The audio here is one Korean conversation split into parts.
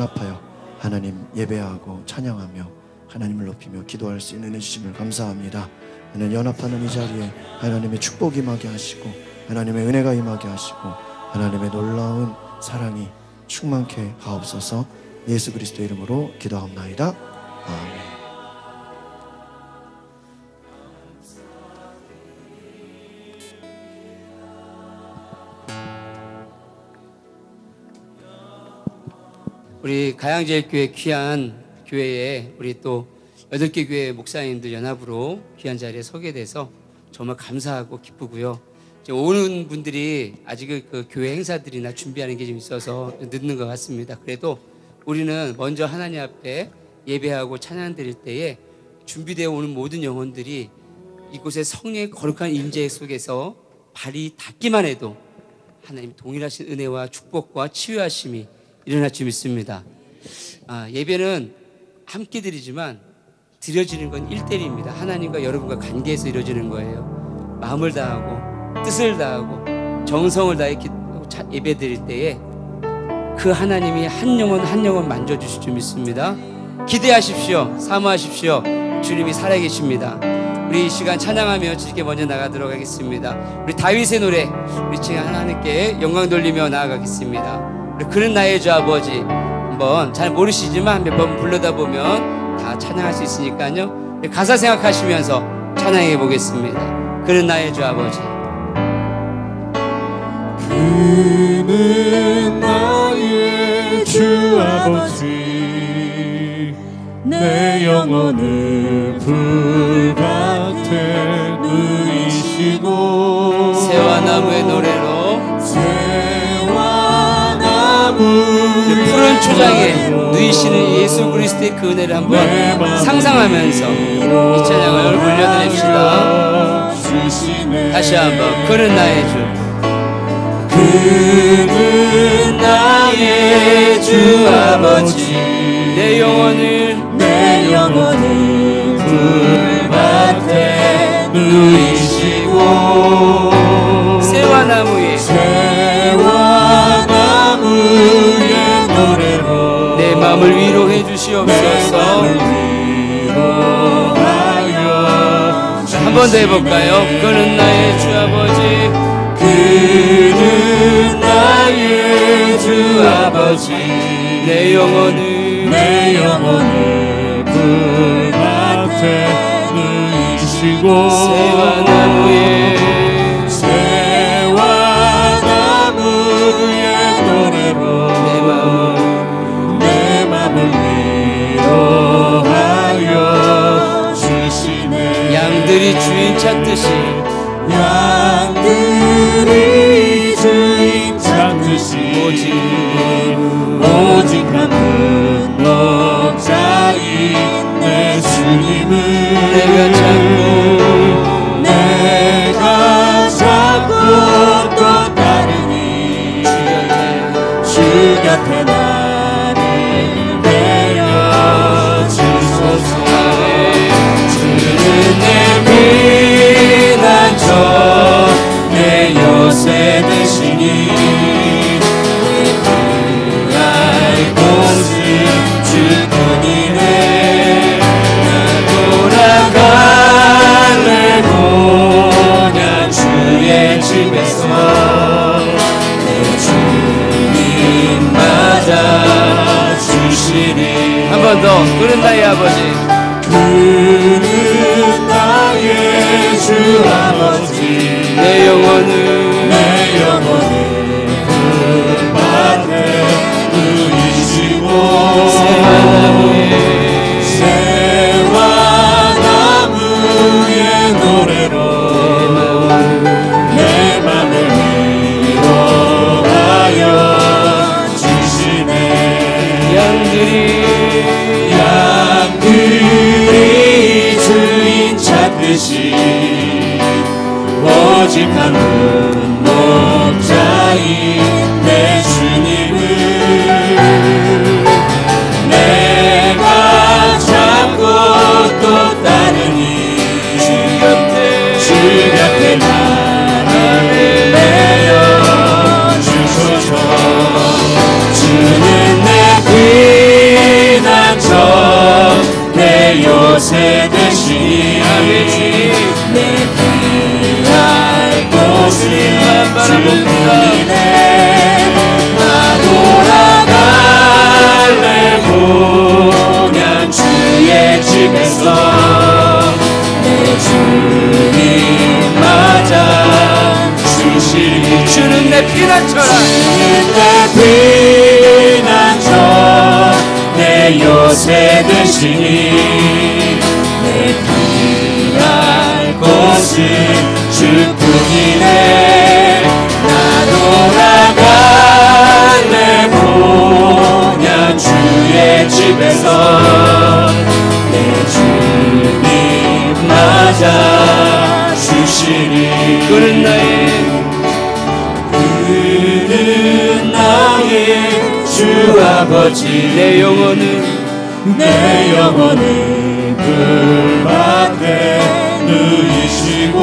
연합하여 하나님 예배하고 찬양하며 하나님을 높이며 기도할 수 있는 은혜 주심을 감사합니다. 하나님 연합하는 이 자리에 하나님의 축복이 임하게 하시고 하나님의 은혜가 임하게 하시고 하나님의 놀라운 사랑이 충만케 하옵소서. 예수 그리스도의 이름으로 기도하옵나이다. 아멘. 우리 가양제일교회 귀한 교회에 우리 또 8개 교회 목사님들 연합으로 귀한 자리에 서게 돼서 정말 감사하고 기쁘고요. 오는 분들이 아직 그 교회 행사들이나 준비하는 게 좀 있어서 늦는 것 같습니다. 그래도 우리는 먼저 하나님 앞에 예배하고 찬양 드릴 때에 준비되어 오는 모든 영혼들이 이곳에 성령의 거룩한 임재 속에서 발이 닿기만 해도 하나님 동일하신 은혜와 축복과 치유하심이 일어날 줄 믿습니다. 예배는 함께 드리지만 드려지는 건 1대1입니다. 하나님과 여러분과 관계에서 이루어지는 거예요. 마음을 다하고 뜻을 다하고 정성을 다해 예배 드릴 때에 그 하나님이 한 영혼 만져주실 줄 믿습니다. 기대하십시오. 사모하십시오. 주님이 살아계십니다. 우리 이 시간 찬양하며 주님께 먼저 나가도록 하겠습니다. 우리 다윗의 노래 우리 지금 하나님께 영광 돌리며 나아가겠습니다. 우리 그는 나의 주 아버지 한번 잘 모르시지만 몇 번 불러다 보면 다 찬양할 수 있으니까요. 가사 생각하시면서 찬양해 보겠습니다. 그는 나의 주 아버지. 그는 나의 주 아버지 내 영혼을 불밭에 누이시고 새와 나무의 노래로 새와 나무의 푸른 초장에 누이시는 예수 그리스도의 그 은혜를 한번 상상하면서 이 찬양을 올려드립시다. 다시 한번 그는 나의 주 그는 나의 주 아버지 내 영혼을 불밭에 누이시고 새와 나무의 노래로 내 마음을 위로해 주시옵소서. 한 번 더 해볼까요? 그는 나의 주 아버지 그는 나의 주 아버지 내 영혼을 불밭에 누이시고 새와 나무의 노래로 내 마음을 위로하여 주시네. 양들이 주인 찾듯이 오직 한 목자인 내 주님을 내가 찾고 또 따르니 주 곁에 나를 데려 주소서. 주는 내 피난처 내 요새 되시니 집에서 내 주님 맞아 주시니. 한 번 더. 그는 나의 아버지 그는 나의 주 아버지 내 영혼을 불밭에 누이시고 새와 나무의 노래로 양들이 주인 찾듯이 오직 한 목자인 내 주님을 내가 잡고 또 따르니 주 곁에 나를 내어 주소서. 주는 내 피난처라. 내 피난처 내 요새 되시니 내 피할 곳은 주뿐이네. 나 돌아갈래 보냐 주의 집에서 내 주님 맞아 주시니. 그는 나의 주 아버지 내 영혼은 불밭에 누이시고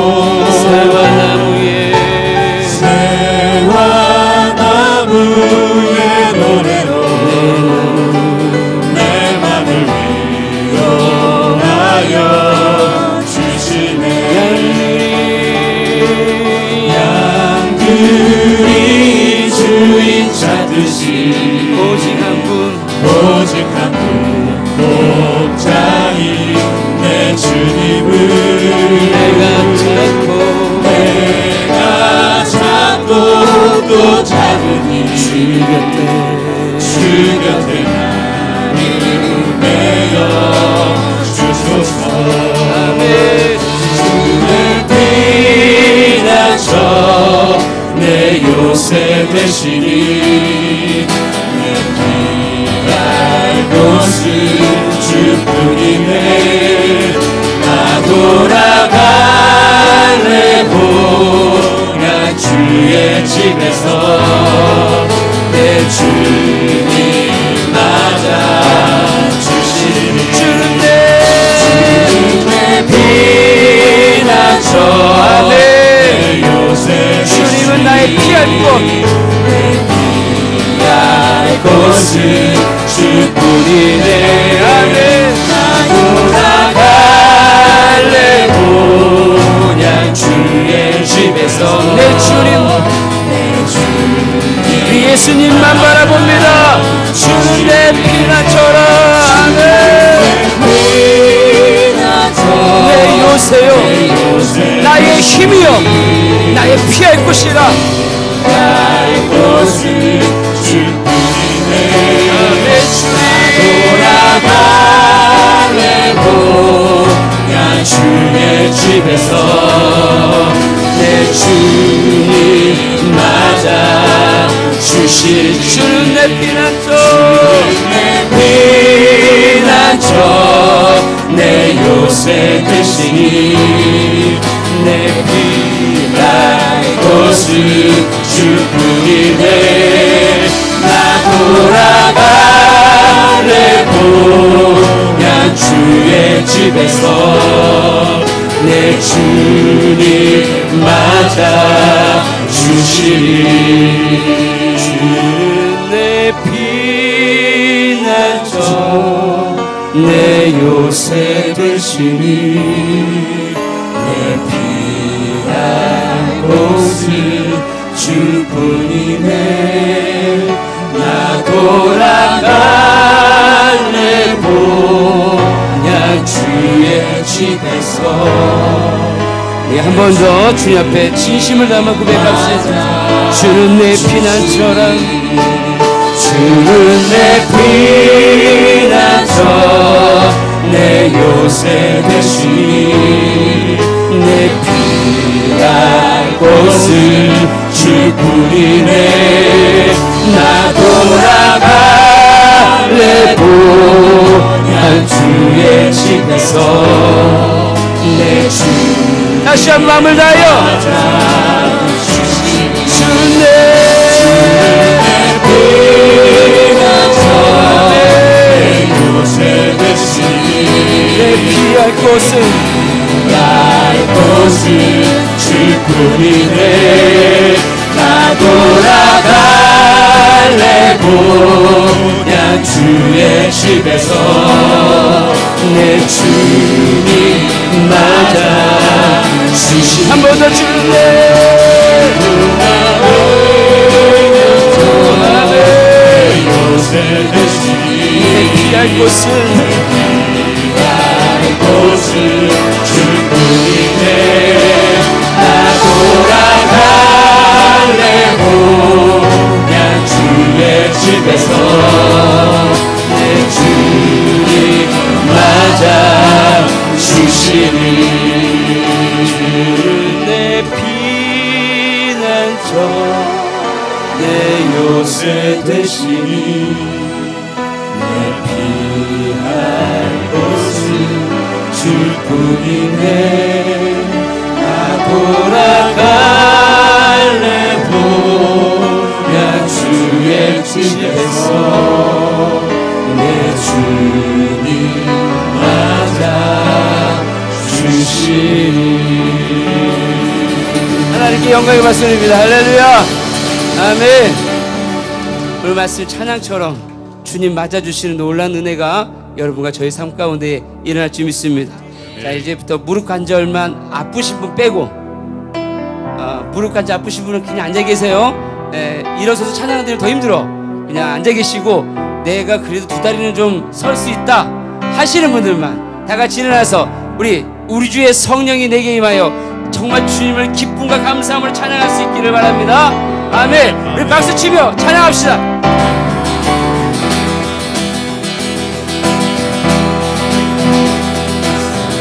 새와 나무의 노래로 내 맘을 위로하여 주시네. 양들이 주인 찾듯이 오직 한 분 목자인 내 주님을 내가 찾고 또 찾으니 주 곁에 나를 메어 주소서. 주의 피난처 내 요새 되시니 내 피할 곳은 주뿐이네. 나 돌아갈래 보냐 주의 집에서 내 주님 맞아 주시니. 주는 내 피난처 내 요새 주님은 나의 피할 곳. 곳은 주뿐이네. 나 돌아갈래 보냐 주의 집에서 내 주님 예수님만 바라봅니다. 주는 내 피난처라. 내 요새요 나의 힘이요 나의 피할 곳이라. 나의 곳은 주뿐이네. 내 주님 돌아갈래 보냐 주의 집에서 내 주님 맞아 주실. 주는 내 피난처 내 요새 되시니 내 피할 곳은 주뿐이네. 나 돌아갈래 보냐 주의 집에서 내 주님 맞아 주시니. 주는 내 피난처 내 요새 되시니 내 피할 곳은 주뿐이네. 나 돌아갈래 보냐 주의 집에서. 한 번 더 주님 앞에 진심을 담아 고백합시다. 주는 내 피난처라. 주는 내 피난처 내 요새 되시니 내 피할 곳은 주뿐이네. 나 돌아갈래 보냐 주의 집에서 내 주. 다시 한 마음을 다하여 주는 내 피난처 내 요새 되시니 내 피할 곳은 주뿐이네. 나 돌아갈래 보냐 주의 집에서 내 주님 맞아 주시. 한 번 더 주는 내 요새 되시니 피할 곳은 주뿐이네. 나 돌아갈래 보냐 집에서 내 주님 맞아 주시니 주는 내 피난처 내 요새 되시니 내 피할 곳은 주뿐이네 나 돌아갈래 보야 주의 집에서 내 주님 맞아 주시니 하나님께 영광의 말씀입니다. 할렐루야. 아멘. 오늘 말씀 찬양처럼 주님 맞아주시는 놀라운 은혜가 여러분과 저희 삶 가운데 일어날 줄 믿습니다. 자, 이제부터 무릎 관절만 아프신 분 빼고 무릎 관절 아프신 분은 그냥 앉아 계세요. 일어서서 찬양하기는 더 힘들어. 그냥 앉아 계시고 내가 그래도 두 다리는 좀 설 수 있다 하시는 분들만 다 같이 일어나서 우리 주의 성령이 내게 임하여 정말 주님을 기쁨과 감사함으로 찬양할 수 있기를 바랍니다. 아멘. 우리 박수 치며 찬양합시다.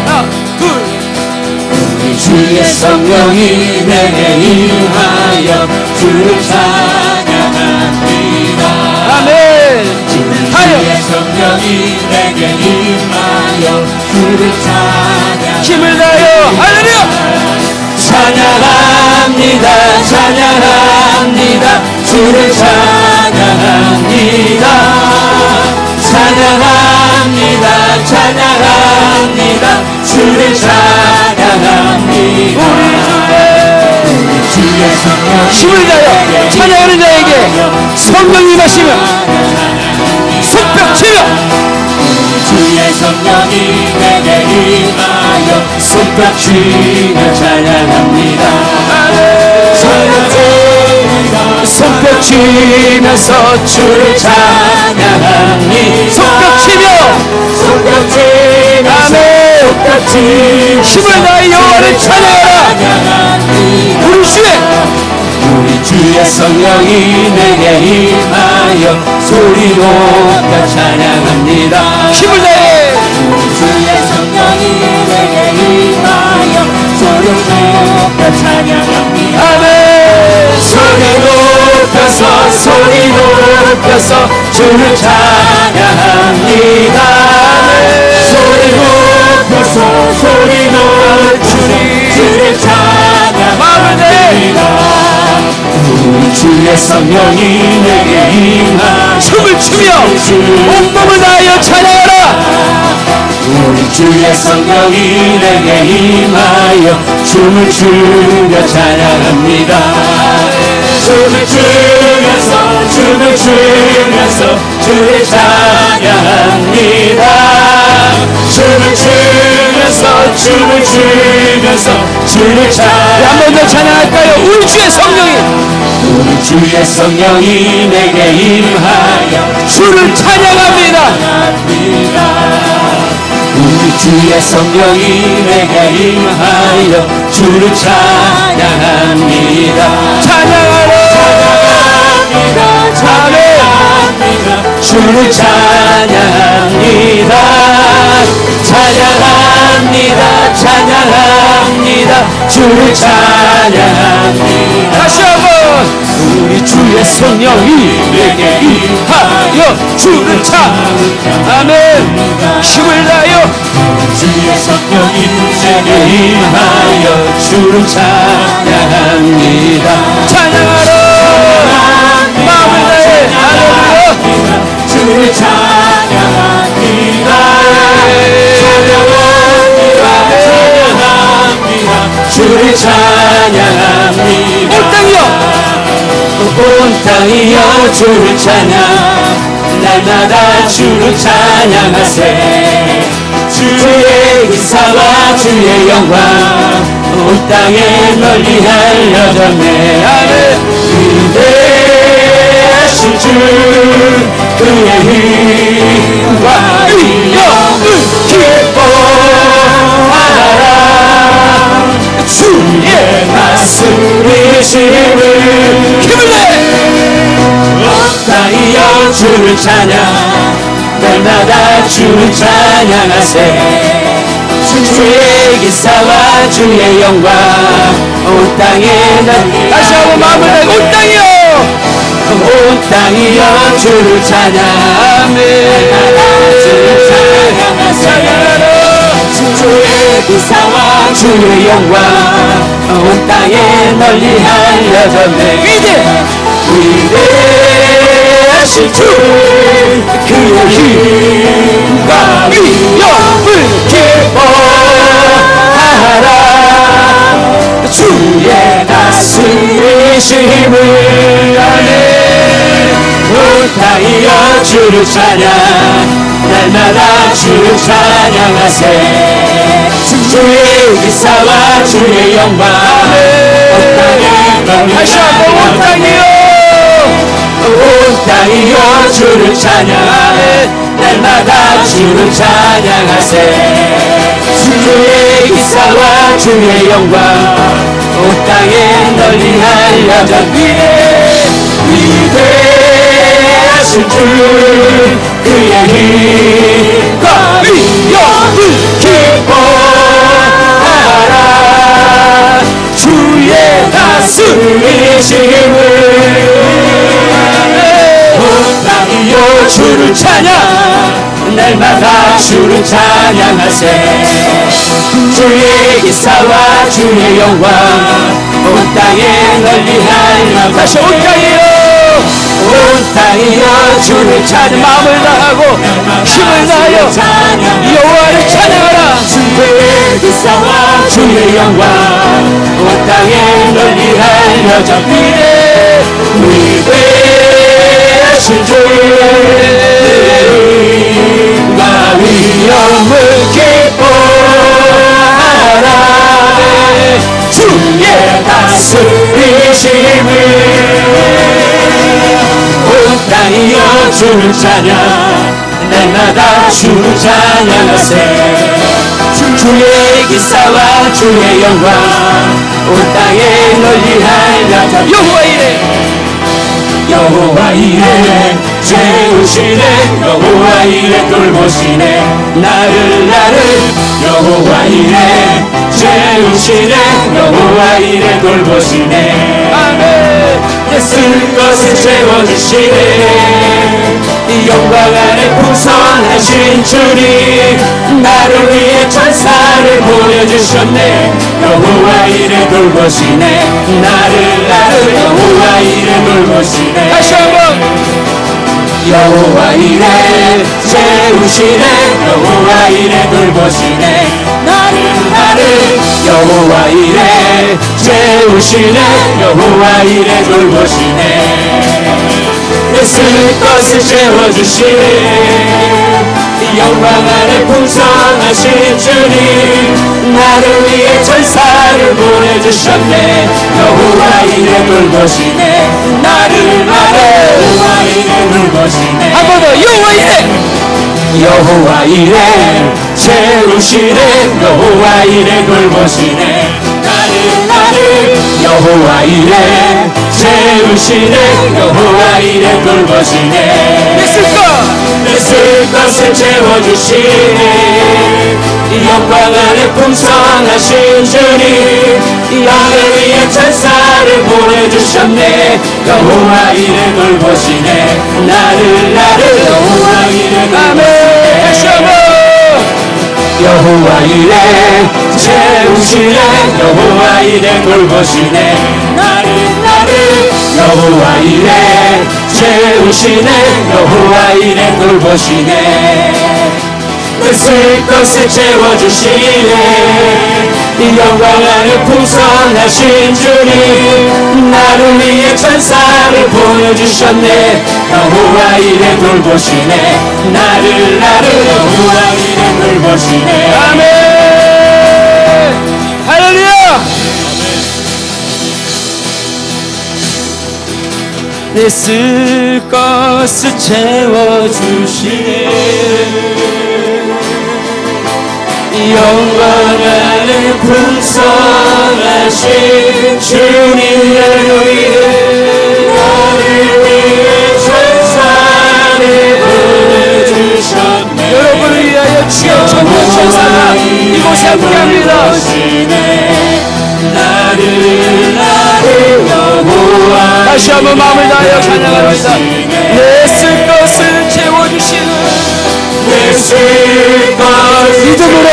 하나, 둘. 우리 주의 성령이 내게 임하여 주를 찬양합니다. 아멘. 주의 성령이 내게 임하여 주를 찬양합니다. 힘을 다하여 할렐루야. 찬양합니다 찬양합니다 주를 찬양합니다 찬양합니다 찬양합니다 주를 찬양합니다 우리 주의 성령 힘을 다하여 찬양하는 자에게 성령이 임하시며 손뼉 치며 주의 성령이 내게 임하여 손뼉 치며 찬양합니다 손뼉 치면서 주를 찬양합니다 손뼉 치며 손뼉 치면서 손뼉 치면서 힘을 다해 여호와를 찬양하라. 우리 주의 성령이 내게 임하여 소리 높여 찬양합니다 힘을 다해 주의 성령이 내게 임하여 소리 높여 찬양합니다 아멘. 소리 높여서 주를 찬양합니다 소리 높여서 주를 찬양합니다 우리 주의 성령이 내게 임하여 춤을 추며 온몸을 다하여 찬양하라. 우리 주의 성령이 내게 임하여 춤을 추며 찬양합니다 춤을 추면서 주를 찬양합니다 춤을 추면서 주를 찬양합니다 한 번 더 찬양할까요? 우리 주의 성령이 내게 임하여 주를 찬양합니다. 우리 주의 성령이 내게 임하여 주를 찬양합니다 찬양하라. 찬양합니다 주를 찬양합니다 찬양합니다 주를 찬양합니다 다시 한번 우리 주의 성령이 내게 임하여 주를 아멘. 힘을 다하여 주의 성령이 내게 임하여 주를 찬양합니다 찬양하라. 마음을 다해 할렐루야. 주를 찬양합니다 주를 찬양합니다 온 땅이여 온 땅이여 주를 찬양 날마다 주를 찬양하세 주의 기사와 주의 영광 온 땅에 널리 알려졌네 아멘 위대하신 주 그의 힘과 능력을 기뻐하라 주의 다스리심을 힘을 내 온 땅이여 주를 찬양 날마다 주를 찬양하세 주의 기사와 주의 영광 온 땅에 다시 한번 마음을 내고 온 땅이여 온 땅이여 주를 찬양하며 주를 찬양하세 주의 기사와 주의 영광 온 땅에 널리 알려졌네 위대하신 주 그의 힘과 위엄을 기뻐하라 주의 다스리심을 아네 온 땅이여 주를 찬양 날마다 주를 찬양하세 주의 기사와 주의 영광 온 땅에 다시 한번 온 땅이여 온 땅이여 주를 찬양하네 날마다 주를 찬양하세 주의 기사와 주의 영광 온 땅에 널리 알려져 위대하신 주 그의 힘과 위엄을 기뻐하라 주의 다스리심을 온 땅이여 주를 찬양 날마다 주를 찬양하세 주의 기사와 주의 영광 온 땅에 널리 알려 다시 온 땅이여 온 땅이여 주를 찬양 마음을 다하고 힘을 다하여 여호와를 찬양하라 주의 기사와 주의 영광 온 땅에 널리 알려져 위대하신 주의 힘과 위엄을 기뻐하라 주의 다스리심을 온 땅이여 주를 찬양 날마다 주를 찬양하세 주의 기사와 주의 영광 온 땅에 널리 알려져 여호와 이래 여호와 이래 채우시네 여호와 이래 돌보시네 나를 여호와 이래 채우시네 여호와 이래 돌보시네 아멘 내 쓸 것을 채워주시네 이 영광 안에 풍성하신 주님 나를 위해 천사를 보내주셨네 여호와 이래 돌보시네 나를 여호와 이래 돌보시네 다시 한번 여호와 이래 채우시네 여호와 이래 돌보시네 나를 여호와 이래 채우시네 여호와 이래 돌보시네 내 쓸 것을 채워주시네 이 영광 안에 풍성하신 주님 나를 위해 천사를 보내주셨네 여호와 이래 돌보시네 나를 여호와 이래 돌보시네 한 번 더 여호와 이래 여호와 이래 채우시네 여호와 이래 돌보시네 나를 여호와 이래 채우시네 여호와 이래 돌보시네 내 쓸 것을 채워주시네 이 영광 안에 풍성하신 주님 이 나를 위해 천사를 보내주셨네 여호와 이래 돌보시네 나를 여호와 이래 돌보시네 여호와 이래 채우시네 여호와 이래 돌보시네 나를 여호와 이래 채우시네 여호와 이래 돌보시네 내 쓸 것을 채워주시네 이 영광 안에 풍성하신 주님 나를 위해 천사를 보내주셨네 여호와 이래 돌보시네 나를 여호와 이래 돌보시네 아멘 할렐루야 내 쓸 것을 채워주시네 영광 안에 풍성하신 주님 나를 위해 이곳에 함께합니다. 다시 한번 마음을 다하여 찬양합니다. 내 쓸 것을 채워주시는 믿음으로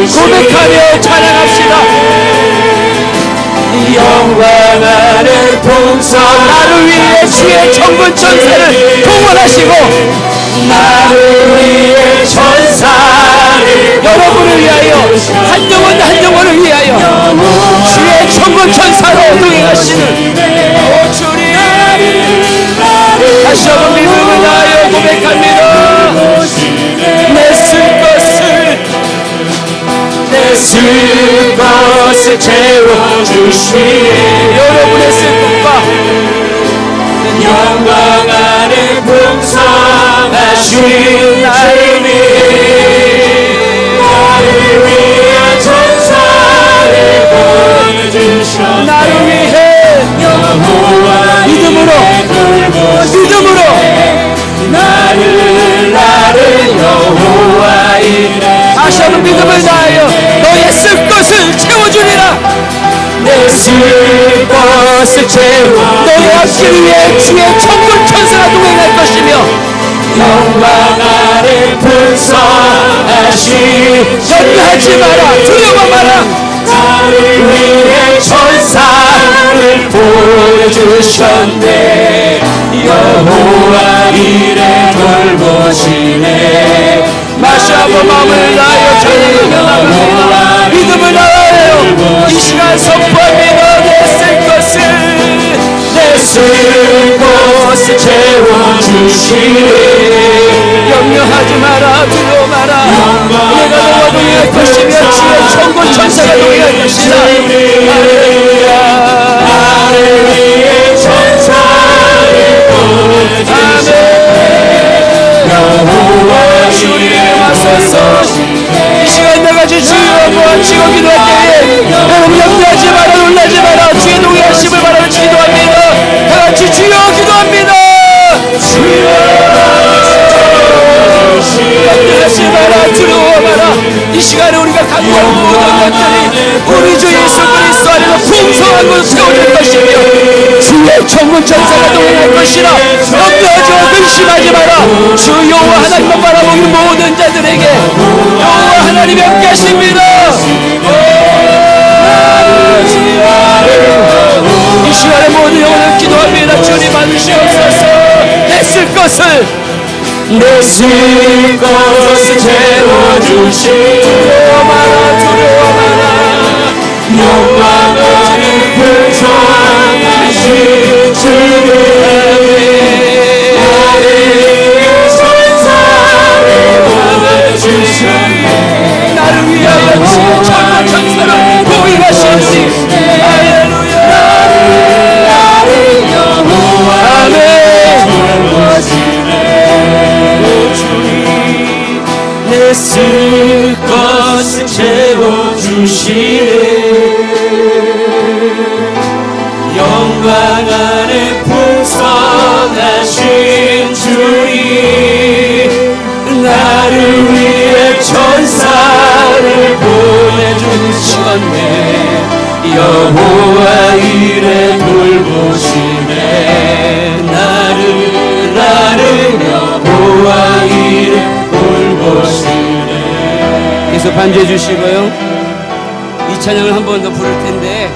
고백하며 찬양합시다. 영광하는 풍성 나를 위해 주의 천군 천사를 동원하시고 나를 위해 천사를 여러분을 위하여 한 영혼 한 영혼을 위하여 주의 천군 천사로 동행하시는 주님 다시 한번 믿음을 다하여 고백합니다. 내 쓸 것을 채워주시네. 여러분의 쓸 것과 영광하는 풍성하신 주님 나를 위해 천사를 보내주셨네. 나를 위해 믿음으로 나를 여호와 이래 다시 한번 믿음을 다하여 너의 쓸 것을 채워주리라. 내 쓸 것을 채워 너의 앞길 위에 주의 천군 천사가 동행할 것이며 영광하는 풍성하신 염려하지 마라. 두려워 마라. 나를 위해 천사를 보내주셨네. 여호와 이래 돌보시네. 다시 한번 마음을 다하여 찬양합니다. 믿음을 다하여 이 시간 선포합니다. 내 쓸 것을 채워주시네. 염려하지 마라. 두려워 마라. 내가 너와 동행할 것이며 주의 천군 천사가 동행할 것이다. 할렐루야. 나를 위해 천사를 보내주셨네. 여호와 주님의 와서서 이 시간 나같이 주여 모아치고 기도할 때에 여러분 염려하지 마라. 놀라지 마라. 주의 동행하심을 바라며 기도합니다. 다같이 주여 기도합니다. 주여 염려하지 마라. 두려워 마라. 이 시간에 우리가 갖고 온 모든 것들이 우리 주 예수 그리스도 안에서 풍성한 것을 채워질 것이며 주의 천군 천사가 동행할 것이라. 염려하지 마. 근심하지 마라. 주 여호와 하나님만 바라보는 모든 자들에게 여호와 하나님이 함께 하십니다. 이 시간에 모든 영혼을 기도합니다. 주님 받으시옵소서. 내 쓸 것을 채워주시네. 두려워 마라. 영광하는 풍성하신 주님 나를 위해 천사를 보내주셨네. 나를 위하여 주의 천군 천사를 보이하시니 할렐루야. 여호와 아멘. 내 쓸 것을 채워주시네. 영광하는 풍성하신 주님 나를 위해 천사를 보내주셨네. 여호와 이래 돌보시네. 나를 여호와 이래 돌보시네. 계속 반주해 주시고요. 이 찬양을 한 번 더 부를 텐데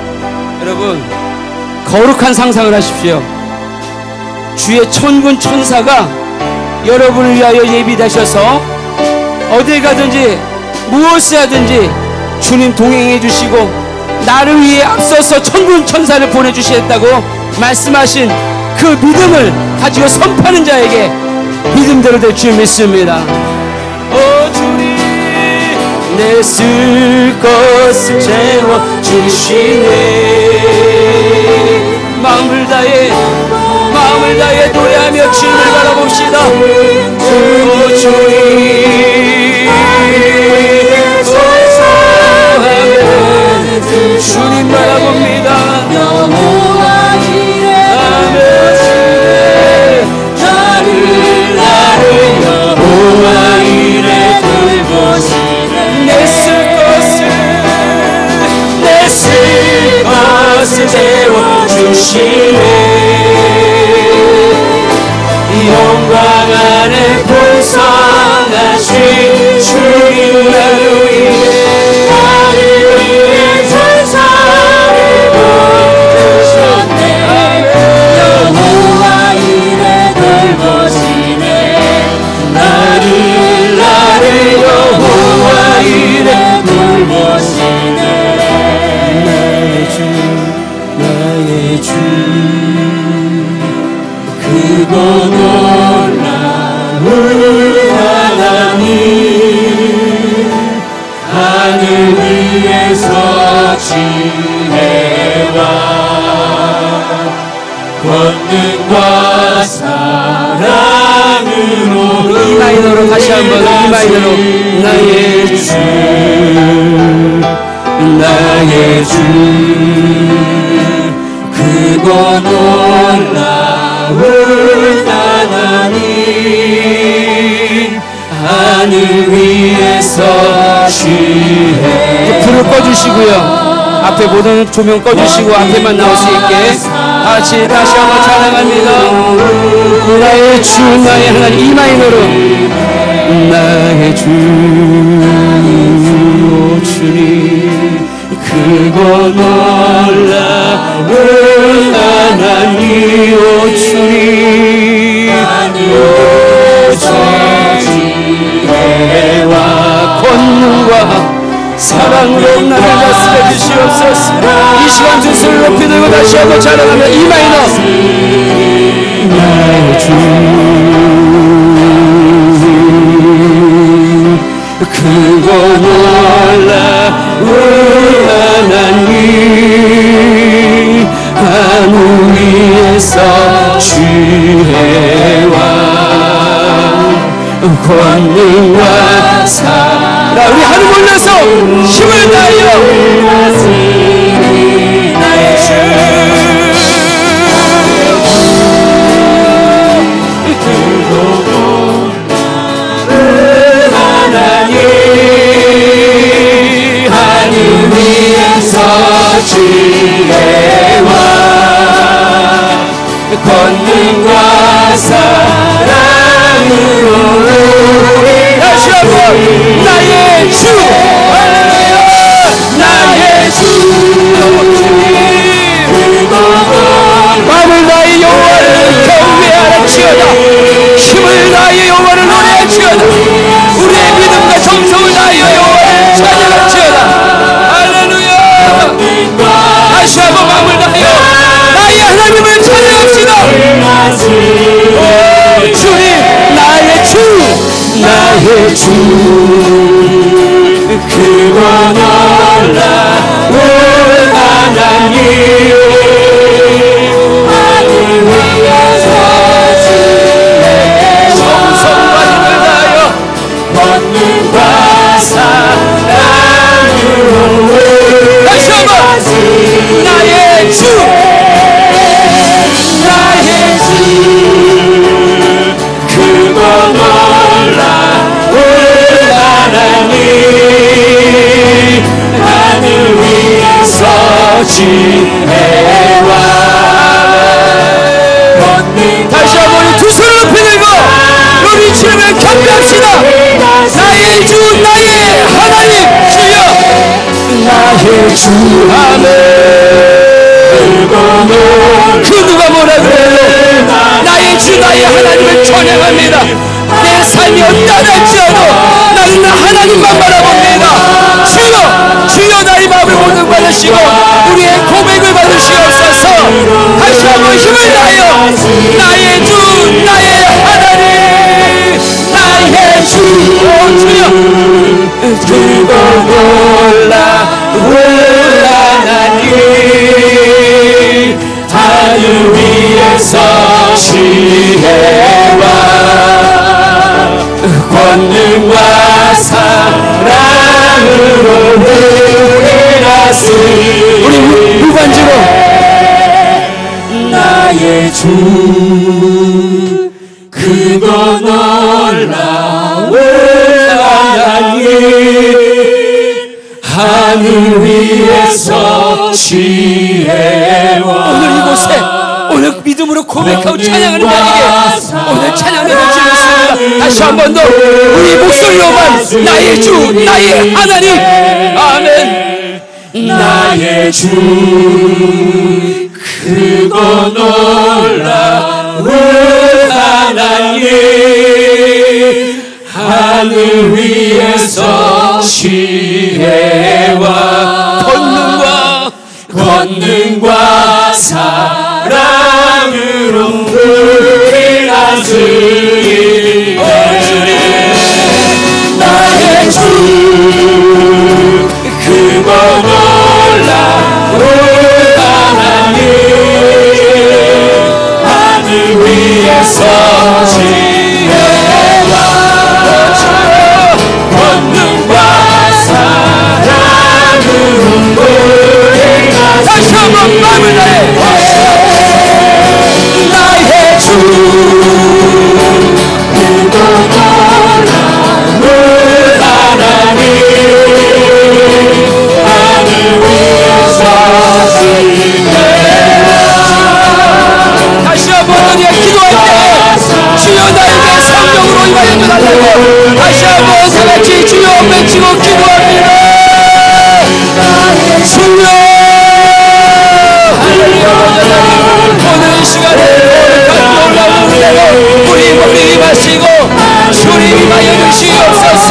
여러분 거룩한 상상을 하십시오. 주의 천군 천사가 여러분을 위하여 예비되셔서 어딜 가든지 무엇을 하든지 주님 동행해 주시고 나를 위해 앞서서 천군 천사를 보내주시겠다고 말씀하신 그 믿음을 가지고 선포하는 자에게 믿음대로 될 줄 믿습니다. 오 주님 내 쓸 것을 채워주시네. 마음을 다해 노래하며 주님을 바라봅시다. 오 주님 주님 바라봅니다. 아멘. 나를 여호와 이래 돌보시네. 내 쓸 것을 마이너로 다시 한번 이 마이너로 나의 주 나의 주 크고 놀라운 하나님 하늘 위에서 취해 불을 꺼주시고요 앞에 모든 조명 꺼주시고 앞에만 나올 수 있게 다시 한번 찬양합니다. 나의 주 나의 하나님 이 마이너로 나의 주 주님 크고 놀라운 하나님 오 주님 죄지혜와 권능과 사랑으로 나를 다스려 주시옵소서. 이 시간 두 손을 높이 들고 다시 한번 찬양하며 이 마이너 나의 주 크고 놀라운 하나님 하늘 위에서 지혜와 권능과 사랑 우리 하늘 올려서 힘을 다하여 나의 주 지혜와 권능과 사랑으로 다시 한번 나의 주 할렐루야 나의 주 마음을 다해 여호와를 경배하라치어다 힘을 다하여 여호와를 노래하치어다 우리의 믿음과 정성을 다하여 여호와를 찬양하치어다 할렐루야 다시 한번 마음을 다하여 나의 하나님을 찬양합시다. 주님 나의 주 나의 주 크고 놀라운 하나님 하늘 위에서 정성과 힘을 다하여 권능과 사랑으로 다시 한번 나의 주 나의 주 크고 놀라운 하나님 하늘 위에서 지혜와 다시 한번 두 손을 높이 들고 우리 주님을 경배합시다. 나의 주 나의 하나님 주여 나의 주 아멘 그 누가 뭐라 그래요 나의 주 나의 하나님을 찬양합니다. 내 삶이 어떠한 할지라도 나는 나 하나님만 바라봅니다. 주여 주여 나의 마음을 모든 받으시고 우리의 고백을 받으시옵소서. 다시 한번 힘을 다하여 나의 주 나의 하나님 나의 주 주여 크고 놀라운 하나님 하늘 위에서 지혜와 권능과 사랑으로 우리 무반주로 나의 주 크고 놀라운 하나님 하늘 위에서 지혜와 오늘 이곳에 오늘 믿음으로 고백하고 찬양하는 자에게 오늘 찬양을 드리겠습니다. 다시 한 번 더 우리 목소리로만 나의 주 나의 하나님 아멘 나의 주 크고 놀라운 하나님 하늘 위에서 지혜와 권능과 사랑으로 우리 다스리네 나의 주 크고 놀라운 하나님 하늘 위에서 지혜와 외치고 기도합니다. 주여 할렐루야. 오늘 시간에 우리 머리 마시고 주님 임하여 주시옵소서.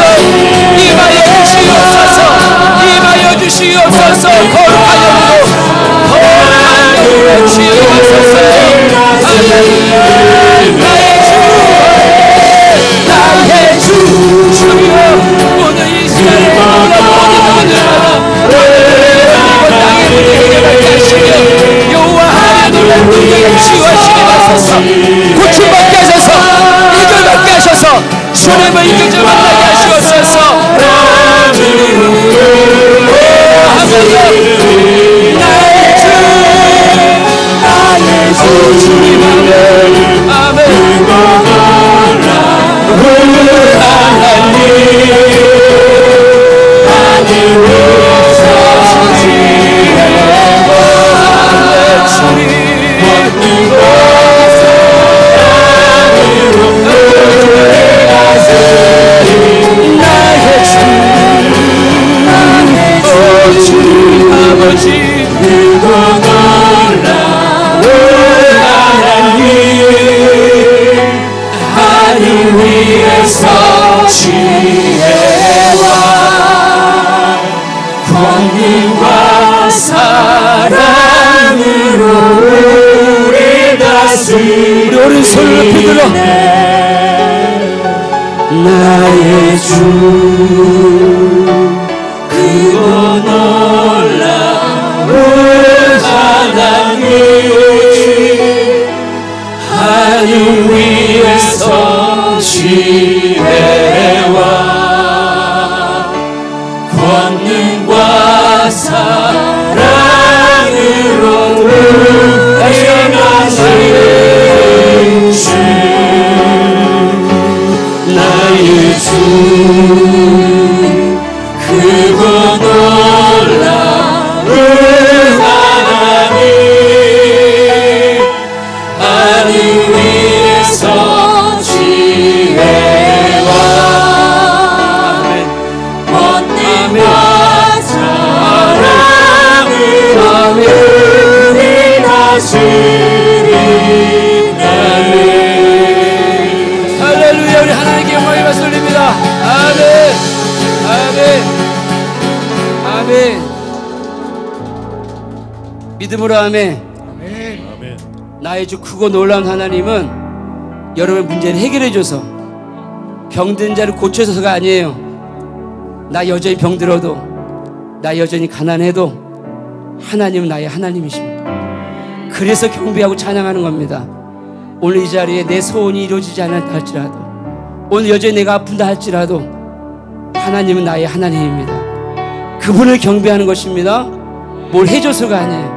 임하여 주시옵소서. 임하여 주시옵소서. 거룩한 영으로 주시옵소서. 나의 주 주여 오늘 이 시간에 땅의 문제를 받게 하시며 여호와 하나님의 문제를 치유하시게 하소서. 고침받게 하소서. 이끌받게 하소서. 주님을 이끌지 못하게 하시옵소서. 나의 주 주님 아멘. 우리 오른손을 높이 들어 나의 주 그거 놀라운 하나님 하늘 위에서 지혜와 권능과 사랑으로 나의 주 그거 놀라운 하나님 하늘 위에서 지혜와 권능과 사랑으로 우리 다스리네. 할렐루야. 우리 하나님께 영광의 박수 올립니다. 아멘 아멘 아멘. 믿음으로 아멘. 나의 주 크고 놀라운 하나님은 여러분의 문제를 해결해줘서 병든 자를 고쳐서가 아니에요. 나 여전히 병들어도 나 여전히 가난해도 하나님은 나의 하나님이십니다. 그래서 경배하고 찬양하는 겁니다. 오늘 이 자리에 내 소원이 이루어지지 않았다 할지라도 오늘 여전히 내가 아픈다 할지라도 하나님은 나의 하나님입니다. 그분을 경배하는 것입니다. 뭘 해줘서가 아니에요.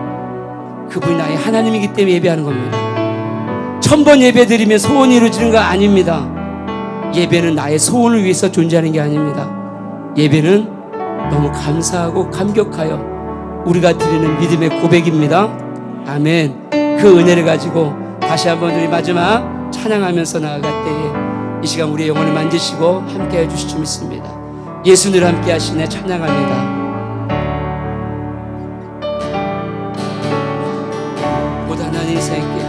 그분이 나의 하나님이기 때문에 예배하는 겁니다. 1000번 예배 드리면 소원이 이루어지는 거 아닙니다. 예배는 나의 소원을 위해서 존재하는 게 아닙니다. 예배는 너무 감사하고 감격하여 우리가 드리는 믿음의 고백입니다. 아멘. 그 은혜를 가지고 다시 한번 우리 마지막 찬양하면서 나아갈 때에 이 시간 우리의 영혼을 만지시고 함께 해주실 줄 믿습니다. 예수 늘 함께 하시네. 찬양합니다. 고단한 인생길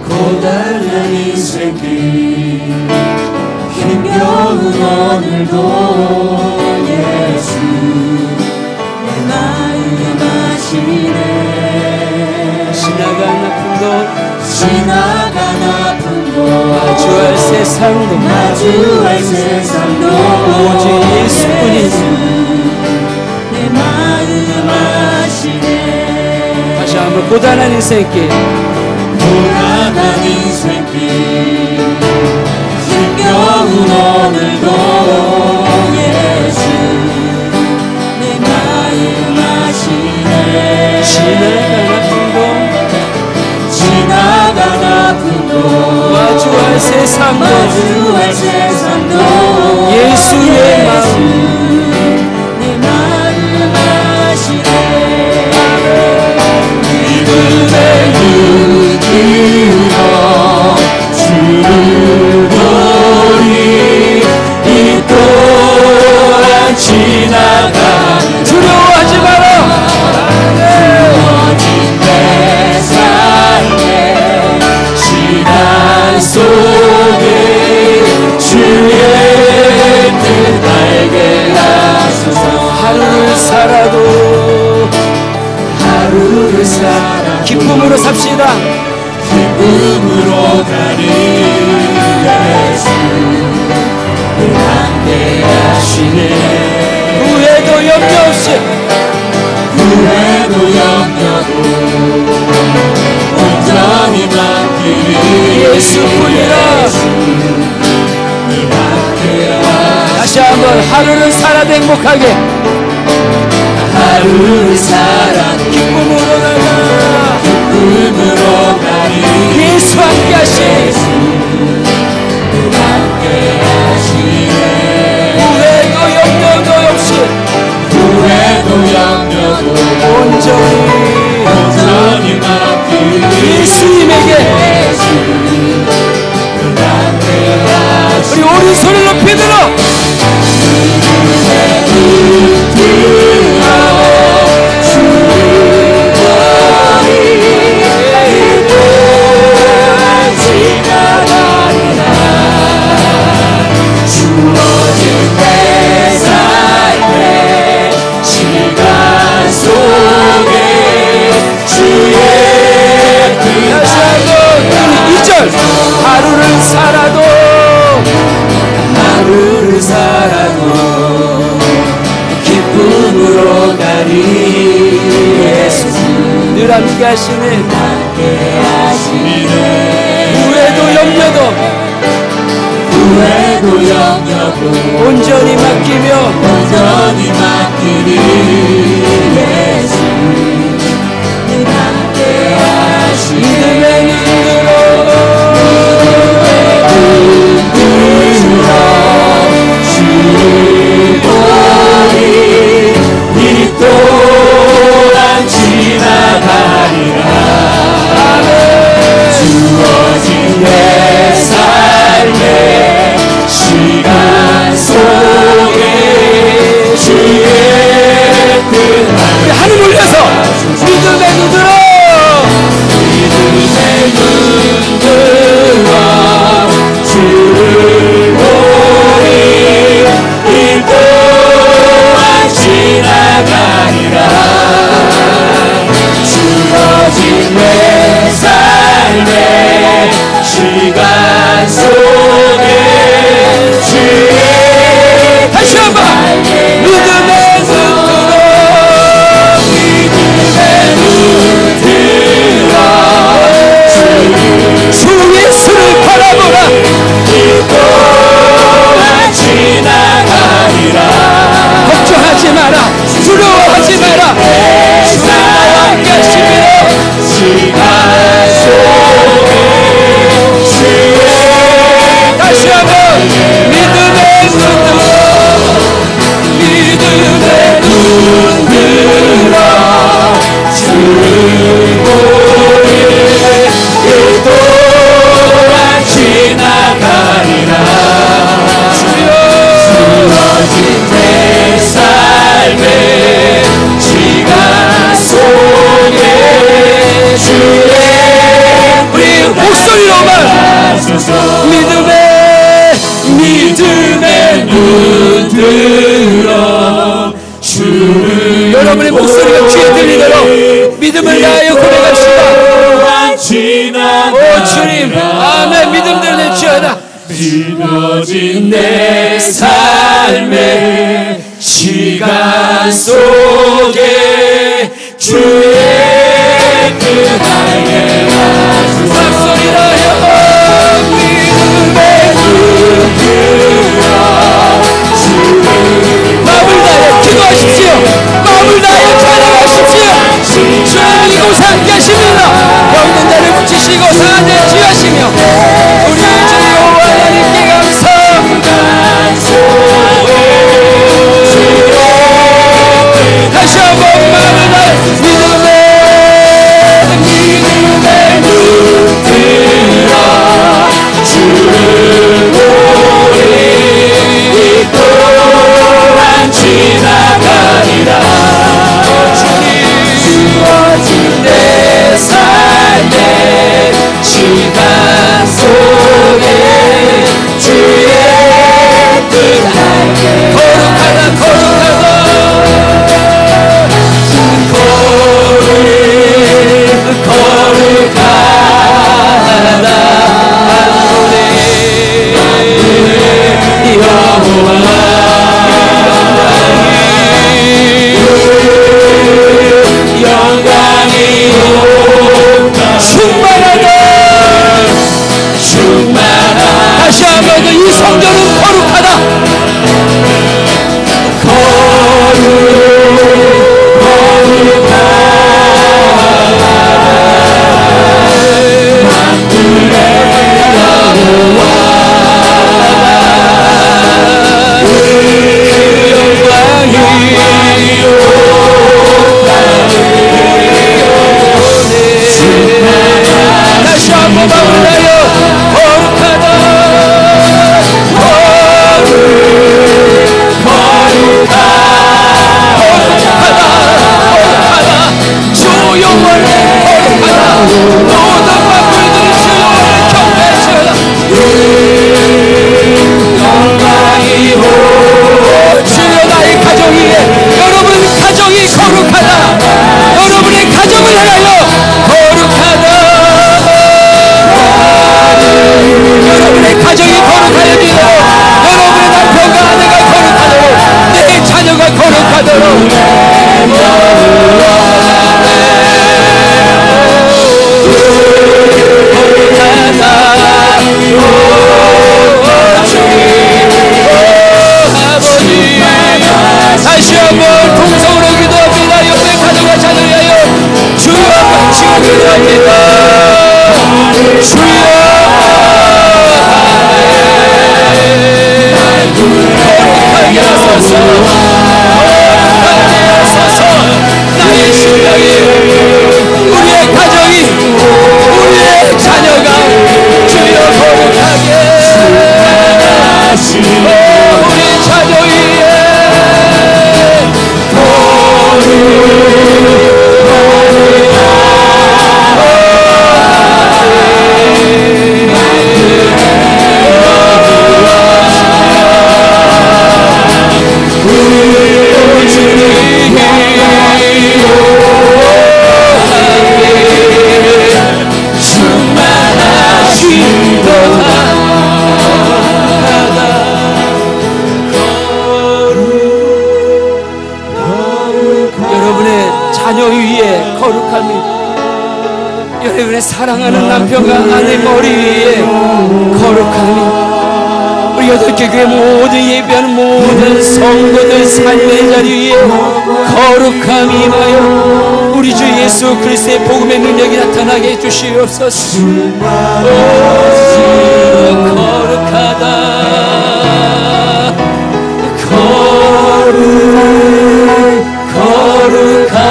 고단한 인생길 힘겨운 오늘도 예수 내 마음 아시네. 지나간 아픔도 마주할 세상도 오직 예수뿐이지. 내 마음 아시네. 다시 한번 고단한 인생길 힘겨운 오늘도 예수 내 마음 아시네. 지나간 아픔도 마주할 세상도 예수의 마음 내 마음 아시네. 믿음의 눈 뜨어 주를 보리 이 또 예수뿐이라. 다시 한번 하루를 살아도 행복하게, 하루를 살아도 기쁨으로 나가. 기쁨으로 가리. 예수 함께 하시. 함께 하시네. 후회도 염려도 없이, 후회도 염려도 온전히 맡기리. 예수님에게 함께 우리 오른손을 높이 들어 주어진 내 삶의 시간 속에 주의 다시 한번 2절. 하루를 살아도 기쁨으로 가리. 예수 늘 함께 하시네. 함께 하시네. 후회도 염려도 온전히 맡기며 온전히 맡기리. 예수 늘 함께 하시네. 믿음의 눈으로 주를 보리. 이 또한 지나가리라. 주어진 내 삶의 시간 속에 주의 뜻 우리 하늘 올려서 믿음의 눈으로 주를 보리. 이 또한 지나가리라. 주어진 내 삶의 시간 속에 주의 다시 한번 믿음의 눈으로 주 예수를 바라보라. 이 또한 지나가리라. 걱정하지 마라. 두려워하지 마라. 주는 나와 함께 하시며 시간 속에 주의 다시 한번 믿음의 눈으로 주를 보리. 이 또한 지나가리라. 주어진 내 삶의 시간 속에 주의 우리 목소리로만 믿음의 눈으로 주를 여러분의 목소리가 귀에 들리도록 믿음을 다하여 고백합시다. 오 주님, 아멘. 믿음 들려주시다. 믿어진 내 삶의 시간 속에 주의 뜻하게 하소서. 소리나요 믿음의 눈으로 마음을 다하여 기도하십시오. 마음을 다하여 찬양하십시오. 주님 이곳에 함께 하십니다. 병든 자를 붙이시고 상한 자를 치유하시며 우리 주님 하나님께 감사합니다. 다시 한번 마음을 다하여 믿음의 자녀 위에 거룩함이, 여러분의 사랑하는 남편과 아내 머리 위에 거룩함이, 우리 8개 교회 모든 예배하는 모든 성도들 삶의 자리 위에 거룩함이 임하여 우리 주 예수 그리스도의 복음의 능력이 나타나게 해주시옵소서. 거룩하다, 거룩하다,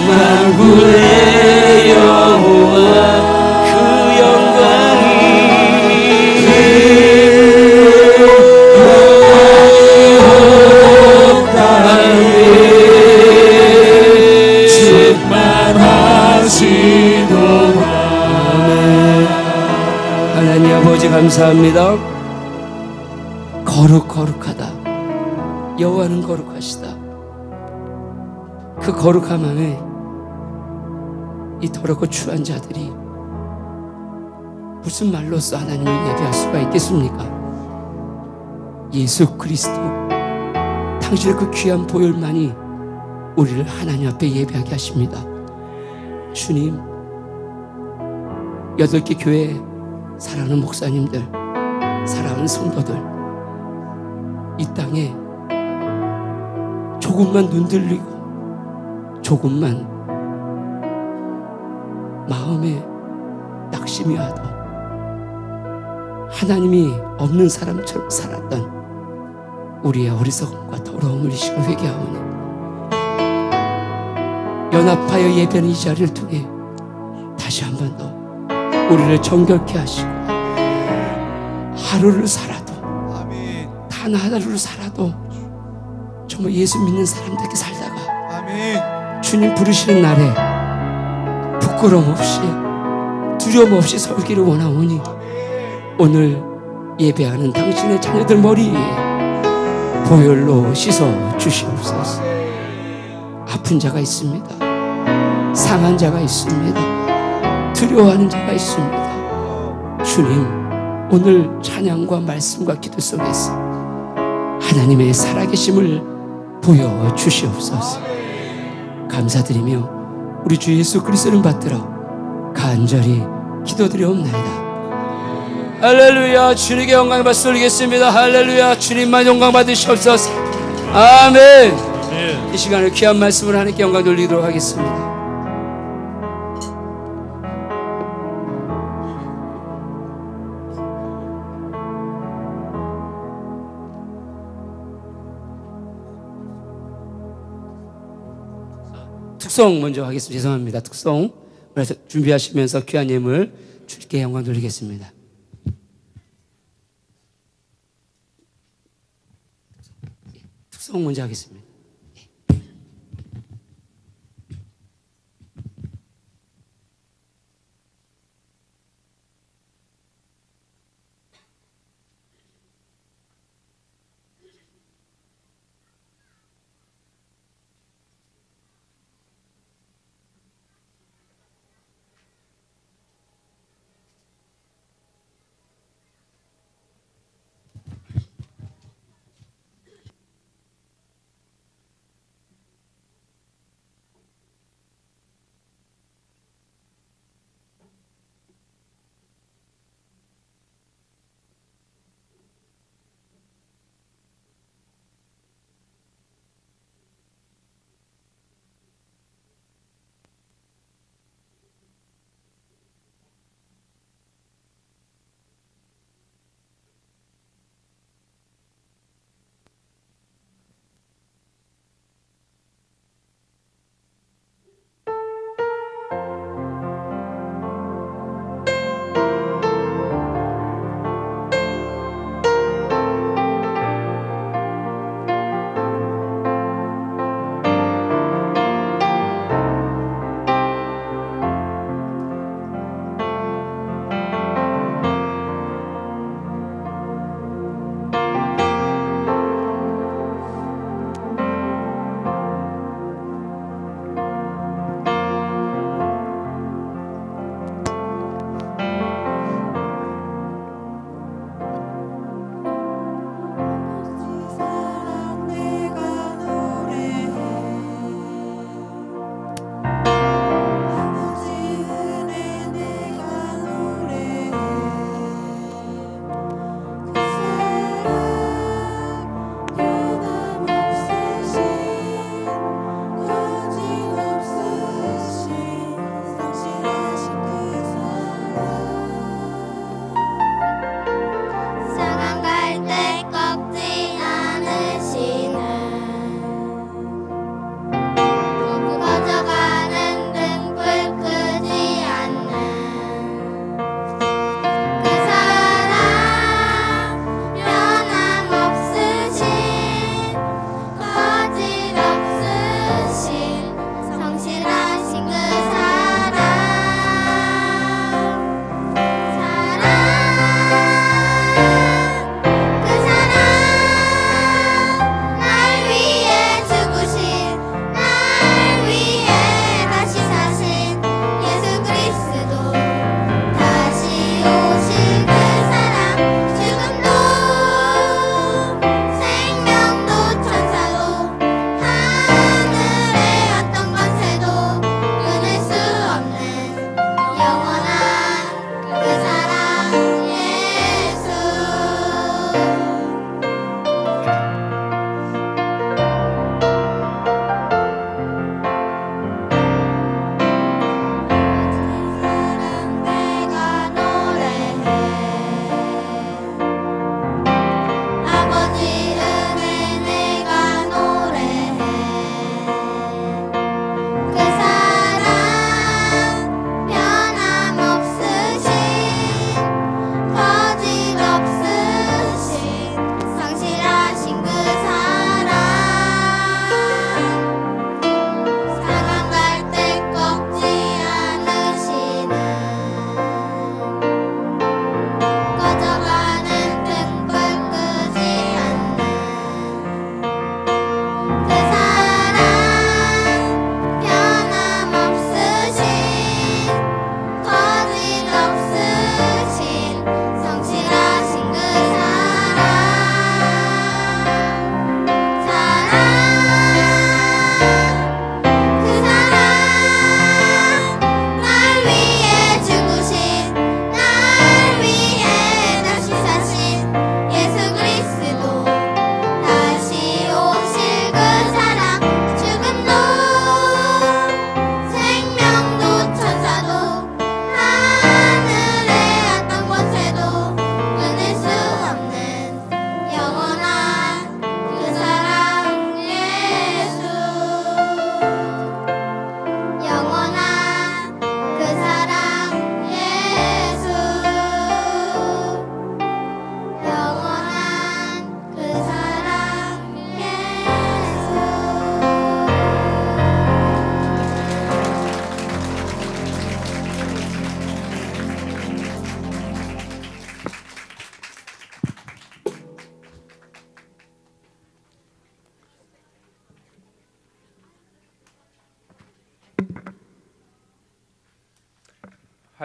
만군의 여호와 그 영광이 충만하시도다. 하나님 아버지 감사합니다. 거룩하다. 여호와는 거룩하시다. 그 거룩함 안에 이 더럽고 추한 자들이 무슨 말로써 하나님을 예배할 수가 있겠습니까? 예수 그리스도, 당신의 그 귀한 보혈만이 우리를 하나님 앞에 예배하게 하십니다. 주님, 8개 교회 사랑하는 목사님들, 사랑하는 성도들, 이 땅에 조금만 눈들리고 조금만 마음에 낙심이 와도 하나님이 없는 사람처럼 살았던 우리의 어리석음과 더러움을 이 시간 회개하오니 연합하여 예배하는 이 자리를 통해 다시 한 번 더 우리를 정결케 하시고 하루를 살아도 단 하루를 살아도 정말 예수 믿는 사람들께 살다가 주님 부르시는 날에 부끄러움 없이 두려움 없이 서기를 원하오니 오늘 예배하는 당신의 자녀들 머리 위에 보혈로 씻어 주시옵소서. 아픈 자가 있습니다. 상한 자가 있습니다. 두려워하는 자가 있습니다. 주님, 오늘 찬양과 말씀과 기도 속에서 하나님의 살아계심을 보여주시옵소서. 감사드리며 우리 주 예수 그리스도를 받들어 간절히 기도드리옵나이다. 할렐루야. 주님께 영광 받으 올리겠습니다. 할렐루야. 주님만 영광 받으시옵소서. 아멘. 이 시간을 귀한 말씀을 하나님께 영광 돌리도록 하겠습니다. 특송 먼저 하겠습니다. 죄송합니다. 특송. 그래서 준비하시면서 귀한 예물 주님께 영광 돌리겠습니다. 특송 먼저 하겠습니다.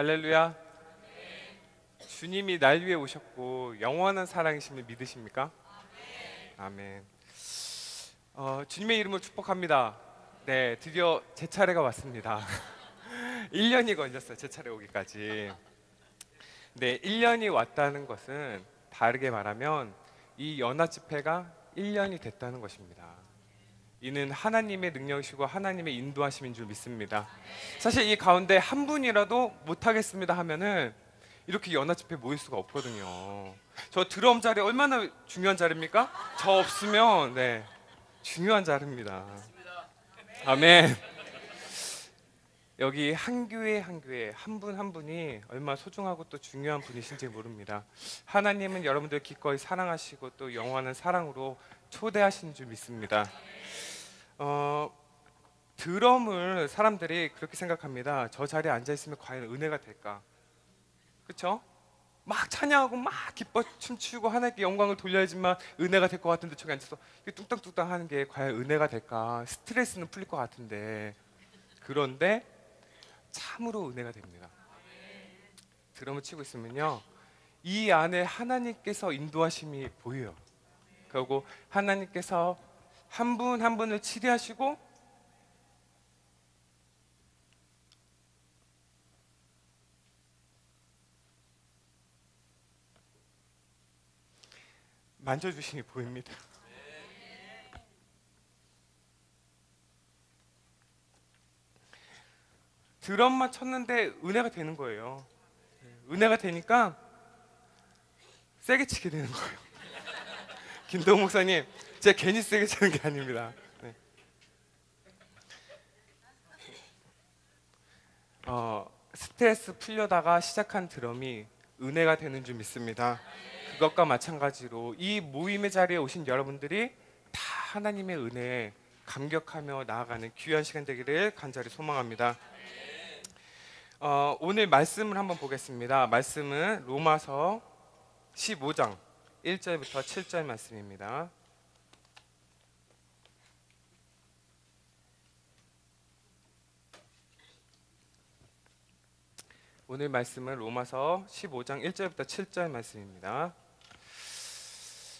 할렐루야. 주님이 날 위해 오셨고 영원한 사랑이심을 믿으십니까? 아멘. 주님의 이름으로 축복합니다. 네, 드디어 제 차례가 왔습니다. 1년이 걸렸어요, 제 차례 오기까지. 네, 1년이 왔다는 것은 다르게 말하면 이 연합 집회가 1년이 됐다는 것입니다. 이는 하나님의 능력이시고 하나님의 인도하심인 줄 믿습니다. 사실 이 가운데 한 분이라도 못하겠습니다 하면은 이렇게 연합 집회 모일 수가 없거든요. 저 드럼 자리 얼마나 중요한 자리입니까? 저 없으면 네, 중요한 자리입니다. 아멘. 여기 한 교회 한 교회 한 분 한 분이 얼마나 소중하고 또 중요한 분이신지 모릅니다. 하나님은 여러분들 기꺼이 사랑하시고 또 영원한 사랑으로 초대하시는 줄 믿습니다. 드럼을 사람들이 그렇게 생각합니다. 저 자리에 앉아 있으면 과연 은혜가 될까? 그렇죠? 막 찬양하고 막 기뻐 춤추고 하나님께 영광을 돌려야지만 은혜가 될 것 같은데 저기 앉아서 뚱땅뚱땅 하는 게 과연 은혜가 될까? 스트레스는 풀릴 것 같은데. 그런데 참으로 은혜가 됩니다. 드럼을 치고 있으면요, 이 안에 하나님께서 인도하심이 보여요. 그리고 하나님께서 한 분 한 분을 치료하시고 만져주심이 보입니다. 드럼만 쳤는데 은혜가 되는 거예요. 은혜가 되니까 세게 치게 되는 거예요. 김동욱 목사님, 제가 괜히 세게 치는 게 아닙니다. 네. 스트레스 풀려다가 시작한 드럼이 은혜가 되는 줄 믿습니다. 그것과 마찬가지로 이 모임의 자리에 오신 여러분들이 다 하나님의 은혜에 감격하며 나아가는 귀한 시간 되기를 간절히 소망합니다. 오늘 말씀을 한번 보겠습니다. 말씀은 로마서 15장 1절부터 7절 말씀입니다. 오늘 말씀은 로마서 15장 1절부터 7절 말씀입니다.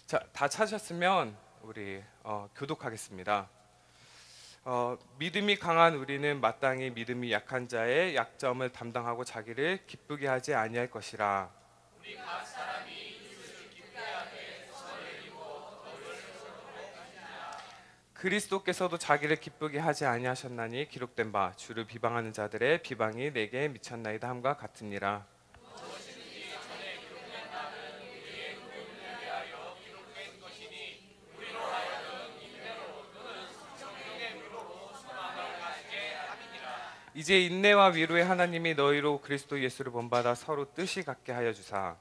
자, 다 찾으셨으면 우리 교독하겠습니다. 믿음이 강한 우리는 마땅히 믿음이 약한 자의 약점을 담당하고 자기를 기쁘게 하지 아니할 것이라. 우리 각 사람이 이웃을 기쁘게 하게 선을 이루고 더를 그리스도께서도 자기를 기쁘게 하지 아니하셨나니 기록된 바 주를 비방하는 자들의 비방이 내게 미쳤나이다 함과 같으니라. 이제 인내와 위로의 하나님이 너희로 그리스도 예수를 본받아 서로 뜻이 같게 하여 주사.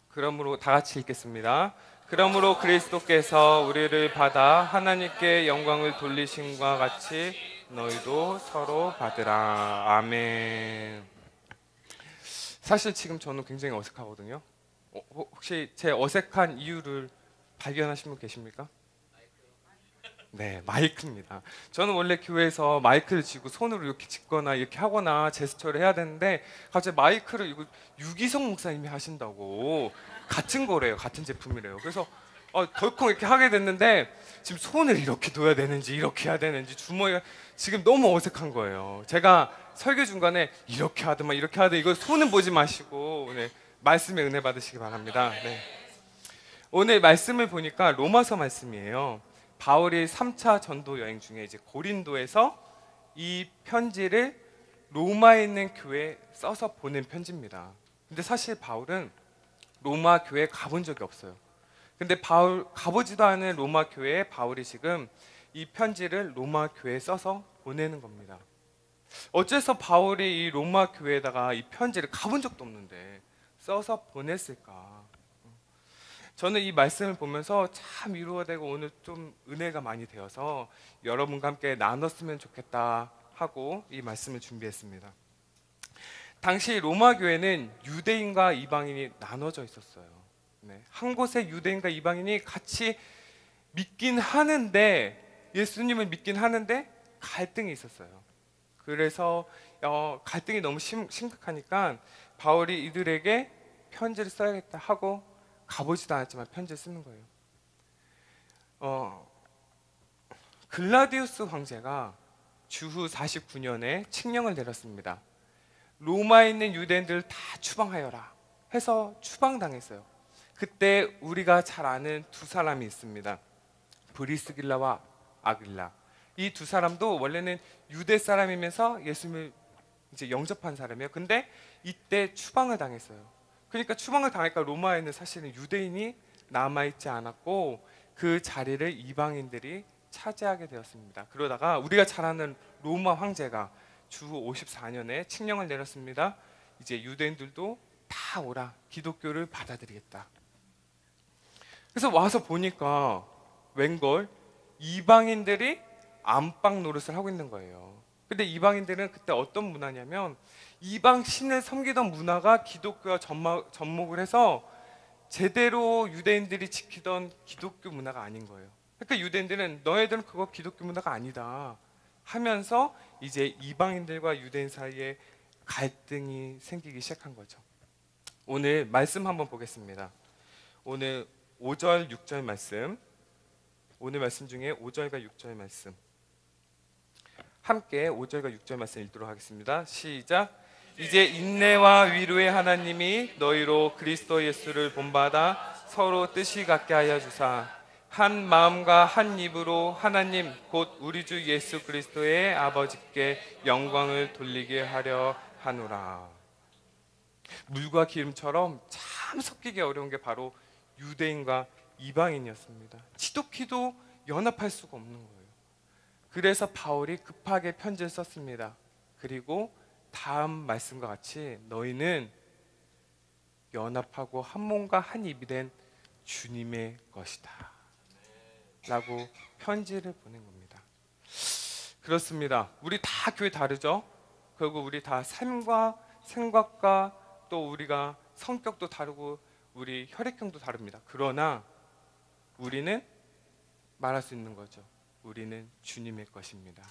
그러므로 다 같이 읽겠습니다. 그러므로 그리스도께서 우리를 받아 하나님께 영광을 돌리심과 같이 너희도 서로 받으라. 아멘. 사실 지금 저는 굉장히 어색하거든요. 혹시 제 어색한 이유를 발견하신 분 계십니까? 네, 마이크입니다. 저는 원래 교회에서 마이크를 쥐고 손으로 이렇게 짚거나 이렇게 하거나 제스처를 해야 되는데 갑자기 마이크를 이거 유기성 목사님이 하신다고, 같은 거래요, 같은 제품이래요. 그래서 덜컥 이렇게 하게 됐는데 지금 손을 이렇게 둬야 되는지 이렇게 해야 되는지 주머니가 지금 너무 어색한 거예요. 제가 설교 중간에 이렇게 하더만 이렇게 하더 이거 손은 보지 마시고 네, 말씀에 은혜 받으시기 바랍니다. 네. 오늘 말씀을 보니까 로마서 말씀이에요. 바울이 3차 전도 여행 중에 이제 고린도에서 이 편지를 로마에 있는 교회에 써서 보낸 편지입니다. 근데 사실 바울은 로마 교회에 가본 적이 없어요. 근데 바울 가보지도 않은 로마 교회에 바울이 지금 이 편지를 로마 교회에 써서 보내는 겁니다. 어째서 바울이 이 로마 교회에다가 이 편지를 가본 적도 없는데 써서 보냈을까? 저는 이 말씀을 보면서 참 위로가 되고 오늘 좀 은혜가 많이 되어서 여러분과 함께 나눴으면 좋겠다 하고 이 말씀을 준비했습니다. 당시 로마 교회는 유대인과 이방인이 나눠져 있었어요. 네, 한 곳에 유대인과 이방인이 같이 믿긴 하는데, 예수님을 믿긴 하는데 갈등이 있었어요. 그래서 갈등이 너무 심각하니까 바울이 이들에게 편지를 써야겠다 하고 가보지도 않았지만 편지를 쓰는 거예요. 글라디우스 황제가 주후 49년에 칙령을 내렸습니다. 로마에 있는 유대인들을 다 추방하여라 해서 추방당했어요. 그때 우리가 잘 아는 두 사람이 있습니다. 브리스길라와 아길라. 이 두 사람도 원래는 유대 사람이면서 예수님을 이제 영접한 사람이에요. 근데 이때 추방을 당했어요. 그러니까 추방을 당하니까 로마에는 사실은 유대인이 남아있지 않았고 그 자리를 이방인들이 차지하게 되었습니다. 그러다가 우리가 잘 아는 로마 황제가 주후 54년에 칙령을 내렸습니다. 이제 유대인들도 다 오라, 기독교를 받아들이겠다. 그래서 와서 보니까 웬걸 이방인들이 안방 노릇을 하고 있는 거예요. 근데 이방인들은 그때 어떤 문화냐면 이방 신을 섬기던 문화가 기독교와 접목을 해서 제대로 유대인들이 지키던 기독교 문화가 아닌 거예요. 그러니까 유대인들은 너희들은 그거 기독교 문화가 아니다 하면서 이제 이방인들과 유대인 사이에 갈등이 생기기 시작한 거죠. 오늘 말씀 한번 보겠습니다. 오늘 5절, 6절 말씀, 오늘 말씀 중에 5절과 6절 말씀 함께 5절과 6절 말씀 읽도록 하겠습니다. 시작. 이제 인내와 위로의 하나님이 너희로 그리스도 예수를 본받아 서로 뜻이 같게 하여 주사 한 마음과 한 입으로 하나님 곧 우리 주 예수 그리스도의 아버지께 영광을 돌리게 하려 하노라. 물과 기름처럼 참 섞이기 어려운 게 바로 유대인과 이방인이었습니다. 지독히도 연합할 수가 없는 거예요. 그래서 바울이 급하게 편지를 썼습니다. 그리고 다음 말씀과 같이 너희는 연합하고 한 몸과 한 입이 된 주님의 것이다 라고 편지를 보낸 겁니다. 그렇습니다. 우리 다 교회 다르죠? 결국 우리 다 삶과 생각과 또 우리가 성격도 다르고 우리 혈액형도 다릅니다. 그러나 우리는 말할 수 있는 거죠. 우리는 주님의 것입니다.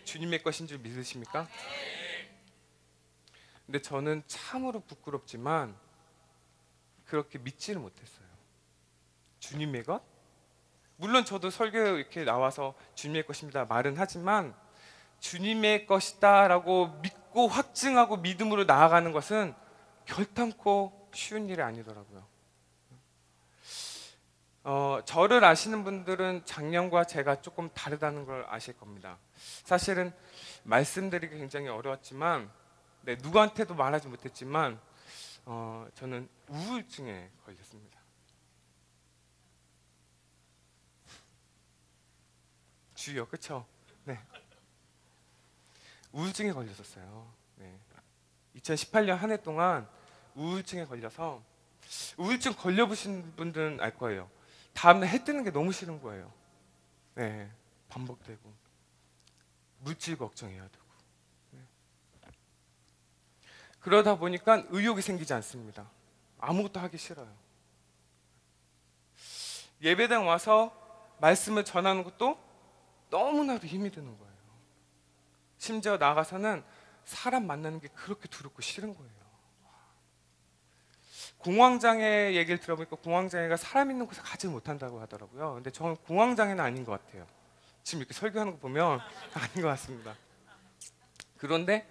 주님의 것인 줄 믿으십니까? 근데 저는 참으로 부끄럽지만 그렇게 믿지를 못했어요. 주님의 것? 물론 저도 설교에 이렇게 나와서 주님의 것입니다 말은 하지만 주님의 것이다 라고 믿고 확증하고 믿음으로 나아가는 것은 결단코 쉬운 일이 아니더라고요. 저를 아시는 분들은 작년과 제가 조금 다르다는 걸 아실 겁니다. 사실은 말씀드리기 굉장히 어려웠지만 누구한테도 말하지 못했지만 저는 우울증에 걸렸습니다. 주여, 그쵸? 네. 우울증에 걸렸었어요. 네. 2018년 한 해 동안 우울증에 걸려서, 우울증 걸려보신 분들은 알 거예요. 다음날 해 뜨는 게 너무 싫은 거예요. 네. 반복되고 물질 걱정해야 되고. 네. 그러다 보니까 의욕이 생기지 않습니다. 아무것도 하기 싫어요. 예배당 와서 말씀을 전하는 것도 너무나도 힘이 드는 거예요. 심지어 나가서는 사람 만나는 게 그렇게 두렵고 싫은 거예요. 공황장애 얘기를 들어보니까 공황장애가 사람 있는 곳에 가지 못한다고 하더라고요. 근데 저는 공황장애는 아닌 것 같아요. 지금 이렇게 설교하는 거 보면 아닌 것 같습니다. 그런데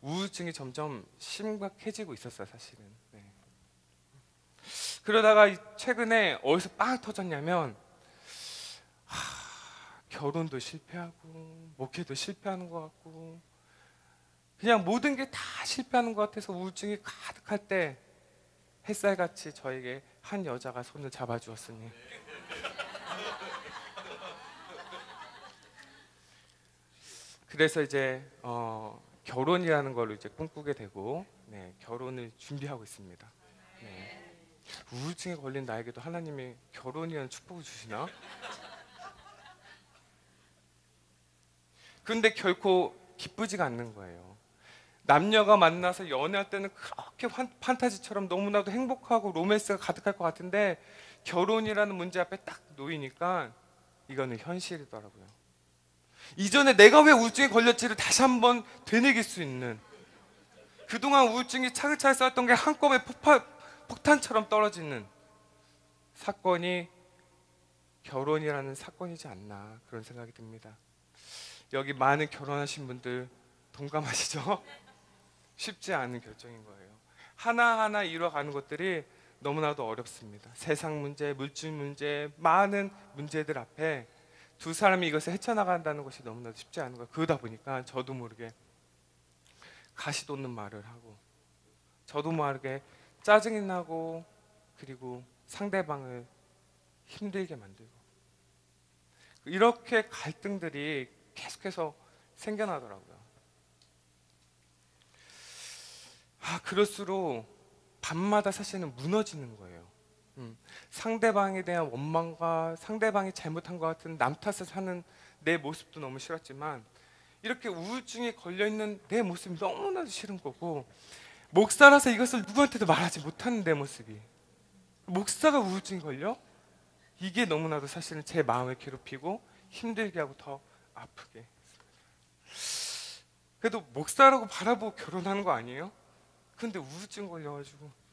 우울증이 점점 심각해지고 있었어요, 사실은. 네. 그러다가 최근에 어디서 빵 터졌냐면 결혼도 실패하고 목회도 실패하는 것 같고 그냥 모든 게 다 실패하는 것 같아서 우울증이 가득할 때 햇살같이 저에게 한 여자가 손을 잡아주었으니 그래서 이제 결혼이라는 걸 이제 꿈꾸게 되고 네, 결혼을 준비하고 있습니다. 네. 우울증에 걸린 나에게도 하나님이 결혼이라는 축복을 주시나? 근데 결코 기쁘지가 않는 거예요. 남녀가 만나서 연애할 때는 그렇게 판타지처럼 너무나도 행복하고 로맨스가 가득할 것 같은데 결혼이라는 문제 앞에 딱 놓이니까 이거는 현실이더라고요. 이전에 내가 왜 우울증에 걸렸지를 다시 한번 되새길 수 있는, 그동안 우울증이 차근차근 쌓였던 게 한꺼번에 폭탄처럼 떨어지는 사건이 결혼이라는 사건이지 않나, 그런 생각이 듭니다. 여기 많은 결혼하신 분들 동감하시죠? 쉽지 않은 결정인 거예요. 하나하나 이뤄가는 것들이 너무나도 어렵습니다. 세상 문제, 물질 문제, 많은 문제들 앞에 두 사람이 이것을 헤쳐나간다는 것이 너무나도 쉽지 않은 거예요. 그러다 보니까 저도 모르게 가시 돋는 말을 하고, 저도 모르게 짜증이 나고, 그리고 상대방을 힘들게 만들고, 이렇게 갈등들이 계속해서 생겨나더라고요. 그럴수록 밤마다 사실은 무너지는 거예요. 상대방에 대한 원망과 상대방이 잘못한 것 같은 남 탓을 하는 내 모습도 너무 싫었지만, 이렇게 우울증에 걸려있는 내 모습이 너무나도 싫은 거고, 목사라서 이것을 누구한테도 말하지 못하는 내 모습이, 목사가 우울증에 걸려? 이게 너무나도 사실은 제 마음을 괴롭히고 힘들게 하고 더 아프게 했습니다. 그래도 목사라고 바라보고 결혼하는 거 아니에요? 근데 우울증 걸려가지고.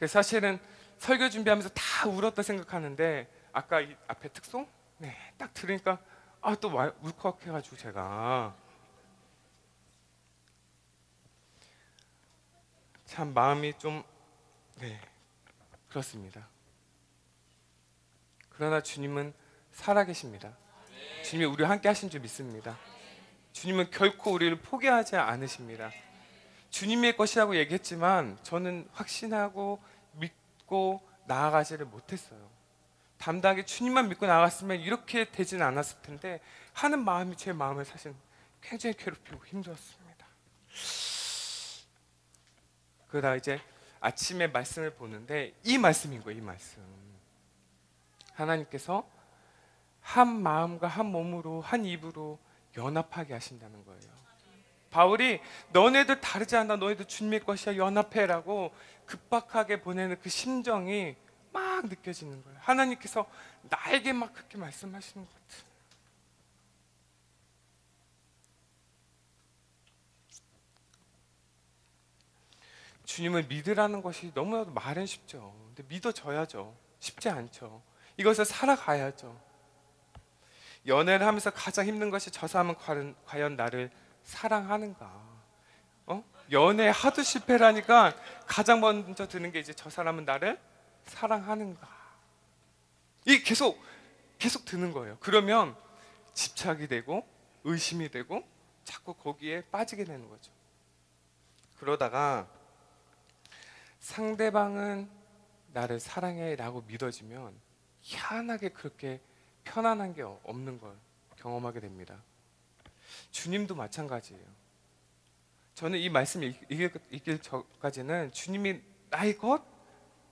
사실은 설교 준비하면서 다 울었다 생각하는데, 아까 이 앞에 특송? 네, 딱 들으니까 또 울컥해가지고 제가 참 마음이 좀 그렇습니다. 그러나 주님은 살아계십니다. 주님이 우리와 함께 하신 줄 믿습니다. 주님은 결코 우리를 포기하지 않으십니다. 주님의 것이라고 얘기했지만 저는 확신하고 믿고 나아가지를 못했어요. 담대하게 주님만 믿고 나아갔으면 이렇게 되진 않았을 텐데 하는 마음이 제 마음을 사실 굉장히 괴롭히고 힘들었습니다. 그러다 이제 아침에 말씀을 보는데 이 말씀인 거예요. 이 말씀. 하나님께서 한 마음과 한 몸으로 한 입으로 연합하게 하신다는 거예요. 바울이 너네들 다르지 않아, 너희들 주님의 것이야, 연합해라고 급박하게 보내는 그 심정이 막 느껴지는 거예요. 하나님께서 나에게 막 그렇게 말씀하시는 것 같아요. 주님을 믿으라는 것이 너무나도 말은 쉽죠. 근데 믿어져야죠. 쉽지 않죠. 이것을 살아가야죠. 연애를 하면서 가장 힘든 것이 저 사람은 과연 나를 사랑하는가. 연애 하도 실패라니까 가장 먼저 드는 게 이제 저 사람은 나를 사랑하는가. 이게 계속 드는 거예요. 그러면 집착이 되고 의심이 되고 자꾸 거기에 빠지게 되는 거죠. 그러다가 상대방은 나를 사랑해 라고 믿어지면 희한하게 그렇게 편안한 게 없는 걸 경험하게 됩니다. 주님도 마찬가지예요. 저는 이 말씀을 읽길 전까지는 주님이 나의 것,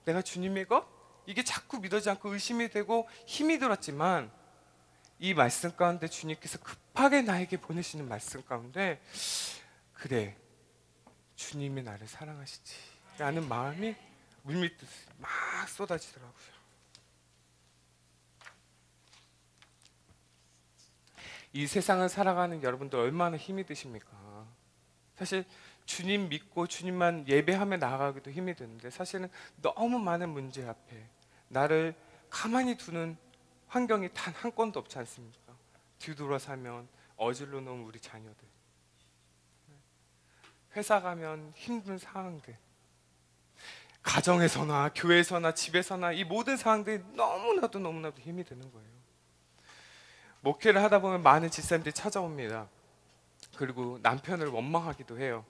내가 주님의 것, 이게 자꾸 믿어지지 않고 의심이 되고 힘이 들었지만, 이 말씀 가운데 주님께서 급하게 나에게 보내시는 말씀 가운데 그래, 주님이 나를 사랑하시지 라는 마음이 물밀듯 막 쏟아지더라고요. 이 세상을 살아가는 여러분들 얼마나 힘이 드십니까? 사실 주님 믿고 주님만 예배하며 나아가기도 힘이 드는데, 사실은 너무 많은 문제 앞에 나를 가만히 두는 환경이 단 한 건도 없지 않습니까? 뒤돌아서면 어질러 놓은 우리 자녀들, 회사 가면 힘든 상황들, 가정에서나 교회에서나 집에서나 이 모든 상황들이 너무나도 힘이 드는 거예요. 목회를 하다 보면 많은 집사님들이 찾아옵니다. 그리고 남편을 원망하기도 해요.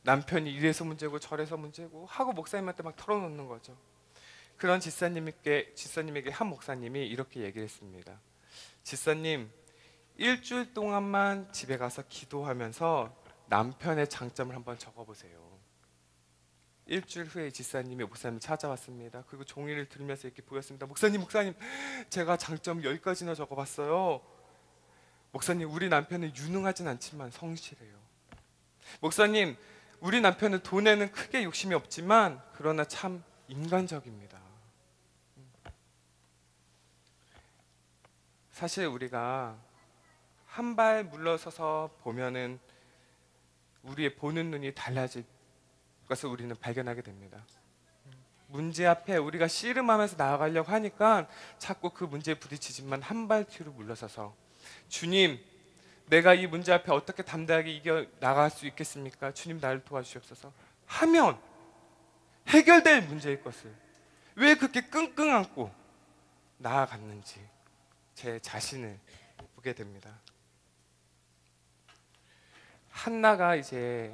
남편이 이래서 저래서 문제고 하고 목사님한테 막 털어놓는 거죠. 그런 집사님에게 한 목사님이 이렇게 얘기를 했습니다. 집사님, 일주일 동안만 집에 가서 기도하면서 남편의 장점을 한번 적어보세요. 일주일 후에 집사님이 목사님 찾아왔습니다. 그리고 종이를 들면서 이렇게 보였습니다. 목사님, 제가 장점 10가지나 적어봤어요. 목사님, 우리 남편은 유능하진 않지만 성실해요. 목사님, 우리 남편은 돈에는 크게 욕심이 없지만 그러나 참 인간적입니다. 사실 우리가 한 발 물러서서 보면은 우리의 보는 눈이 달라질 것을 우리는 발견하게 됩니다. 문제 앞에 우리가 씨름하면서 나아가려고 하니까 자꾸 그 문제에 부딪히지만 한 발 뒤로 물러서서 주님, 내가 이 문제 앞에 어떻게 담대하게 이겨 나갈 수 있겠습니까? 주님 나를 도와주시옵소서 하면 해결될 문제일 것을 왜 그렇게 끙끙 앓고 나아갔는지 제 자신을 보게 됩니다. 한나가 이제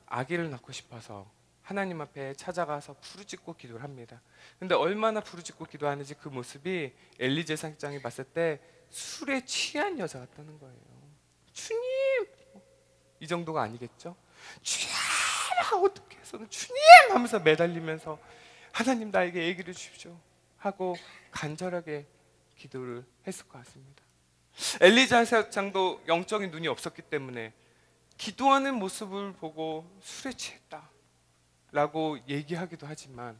아기를 낳고 싶어서 하나님 앞에 찾아가서 부르짖고 기도를 합니다. 근데 얼마나 부르짖고 기도하는지 그 모습이 엘리 제사장이 봤을 때 술에 취한 여자 같다는 거예요. 주님! 이 정도가 아니겠죠? 주님! 어떻게 해서는 주님! 하면서 매달리면서 하나님 나에게 아기를 주십시오 하고 간절하게 기도를 했을 것 같습니다. 엘리 제사장도 영적인 눈이 없었기 때문에 기도하는 모습을 보고 술에 취했다 라고 얘기하기도 하지만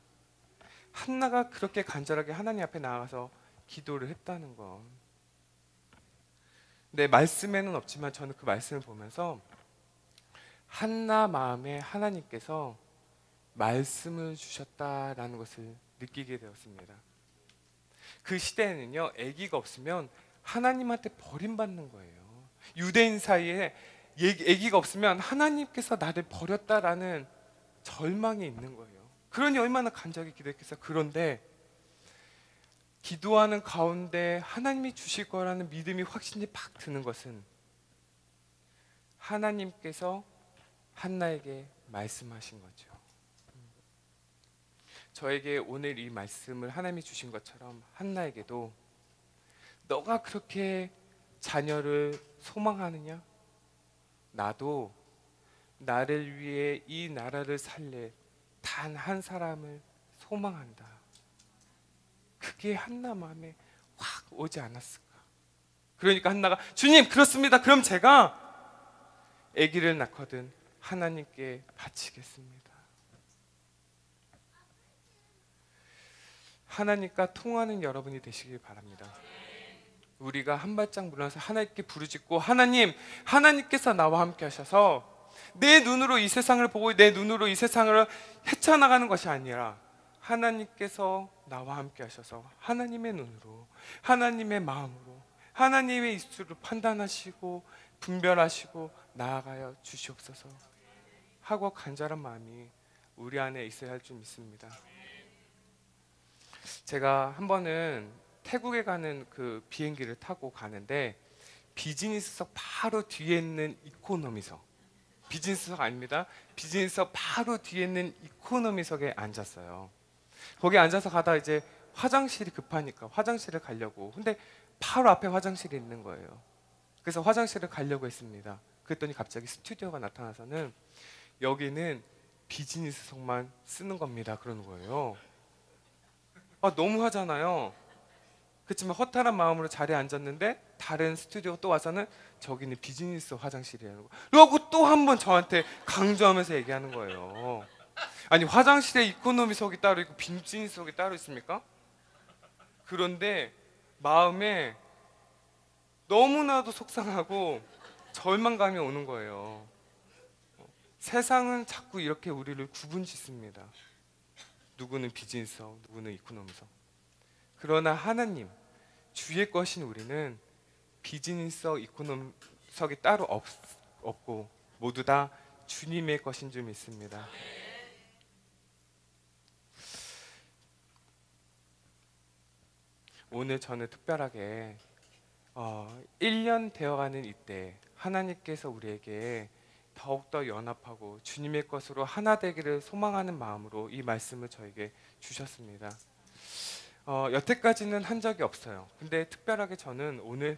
한나가 그렇게 간절하게 하나님 앞에 나아가서 기도를 했다는 건 내 말씀에는 없지만 저는 그 말씀을 보면서 한나 마음에 하나님께서 말씀을 주셨다라는 것을 느끼게 되었습니다. 그 시대에는요, 아기가 없으면 하나님한테 버림받는 거예요. 유대인 사이에 아기가 없으면 하나님께서 나를 버렸다라는 절망이 있는 거예요. 그러니 얼마나 간절히 기도했겠어요. 그런데 기도하는 가운데 하나님이 주실 거라는 믿음이 확신이 팍 드는 것은 하나님께서 한나에게 말씀하신 거죠. 저에게 오늘 이 말씀을 하나님이 주신 것처럼 한나에게도 너가 그렇게 자녀를 소망하느냐? 나도 나를 위해 이 나라를 살릴 단 한 사람을 소망한다. 그게 한나 마음에 확 오지 않았을까? 그러니까 한나가 주님 그렇습니다. 그럼 제가 아기를 낳거든 하나님께 바치겠습니다. 하나님과 통하는 여러분이 되시길 바랍니다. 우리가 한 발짝 물러나서 하나님께 부르짖고 하나님께서 나와 함께 하셔서 내 눈으로 이 세상을 보고 내 눈으로 이 세상을 헤쳐나가는 것이 아니라 하나님께서 나와 함께 하셔서 하나님의 눈으로 하나님의 마음으로 하나님의 입술을 판단하시고 분별하시고 나아가여 주시옵소서 하고 간절한 마음이 우리 안에 있어야 할 줄 믿습니다. 제가 한 번은 태국에 가는 그 비행기를 타고 가는데 비즈니스석 바로 뒤에 있는 이코노미석, 비즈니스석 아닙니다. 비즈니스석 바로 뒤에 있는 이코노미석에 앉았어요. 거기 앉아서 가다 이제 화장실이 급하니까 화장실을 가려고, 근데 바로 앞에 화장실이 있는 거예요. 그래서 화장실을 가려고 했습니다. 그랬더니 갑자기 스튜디오가 나타나서는 여기는 비즈니스석만 쓰는 겁니다 그러는 거예요. 너무 하잖아요. 그렇지만 허탈한 마음으로 자리에 앉았는데 다른 스튜디오가 또 와서는 저기는 비즈니스 화장실이라는 거 그러고 또 한 번 저한테 강조하면서 얘기하는 거예요. 아니 화장실에 이코노미석이 따로 있고 비즈니스석이 따로 있습니까? 그런데 마음에 너무나도 속상하고 절망감이 오는 거예요. 세상은 자꾸 이렇게 우리를 구분짓습니다. 누구는 비즈니스석, 누구는 이코노미석. 그러나 하나님, 주의 것인 우리는 비즈니스석, 이코노미석이 따로 없고 모두 다 주님의 것인 줄 믿습니다. 오늘 저는 특별하게 1년 되어가는 이때 하나님께서 우리에게 더욱더 연합하고 주님의 것으로 하나 되기를 소망하는 마음으로 이 말씀을 저에게 주셨습니다. 여태까지는 한 적이 없어요. 근데 특별하게 저는 오늘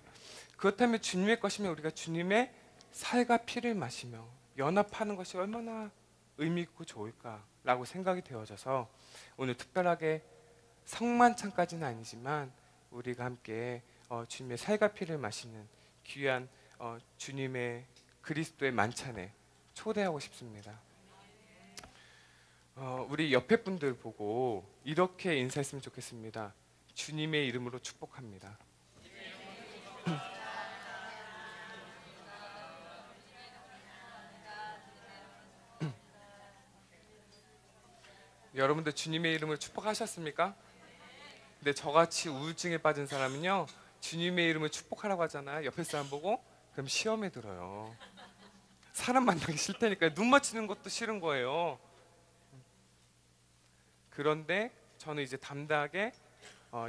그렇다면 주님의 것이면 우리가 주님의 살과 피를 마시며 연합하는 것이 얼마나 의미 있고 좋을까라고 생각이 되어져서 오늘 특별하게 성만찬까지는 아니지만 우리가 함께 주님의 살과 피를 마시는 귀한 주님의 그리스도의 만찬에 초대하고 싶습니다. 우리 옆에 분들 보고 이렇게 인사했으면 좋겠습니다. 주님의 이름으로 축복합니다. 여러분들 주님의 이름으로 축복하셨습니까? 근데 저같이 우울증에 빠진 사람은요, 주님의 이름을 축복하라고 하잖아요. 옆에 사람 보고, 그럼 시험에 들어요. 사람 만나기 싫다니까요. 눈 맞추는 것도 싫은 거예요. 그런데 저는 이제 담대하게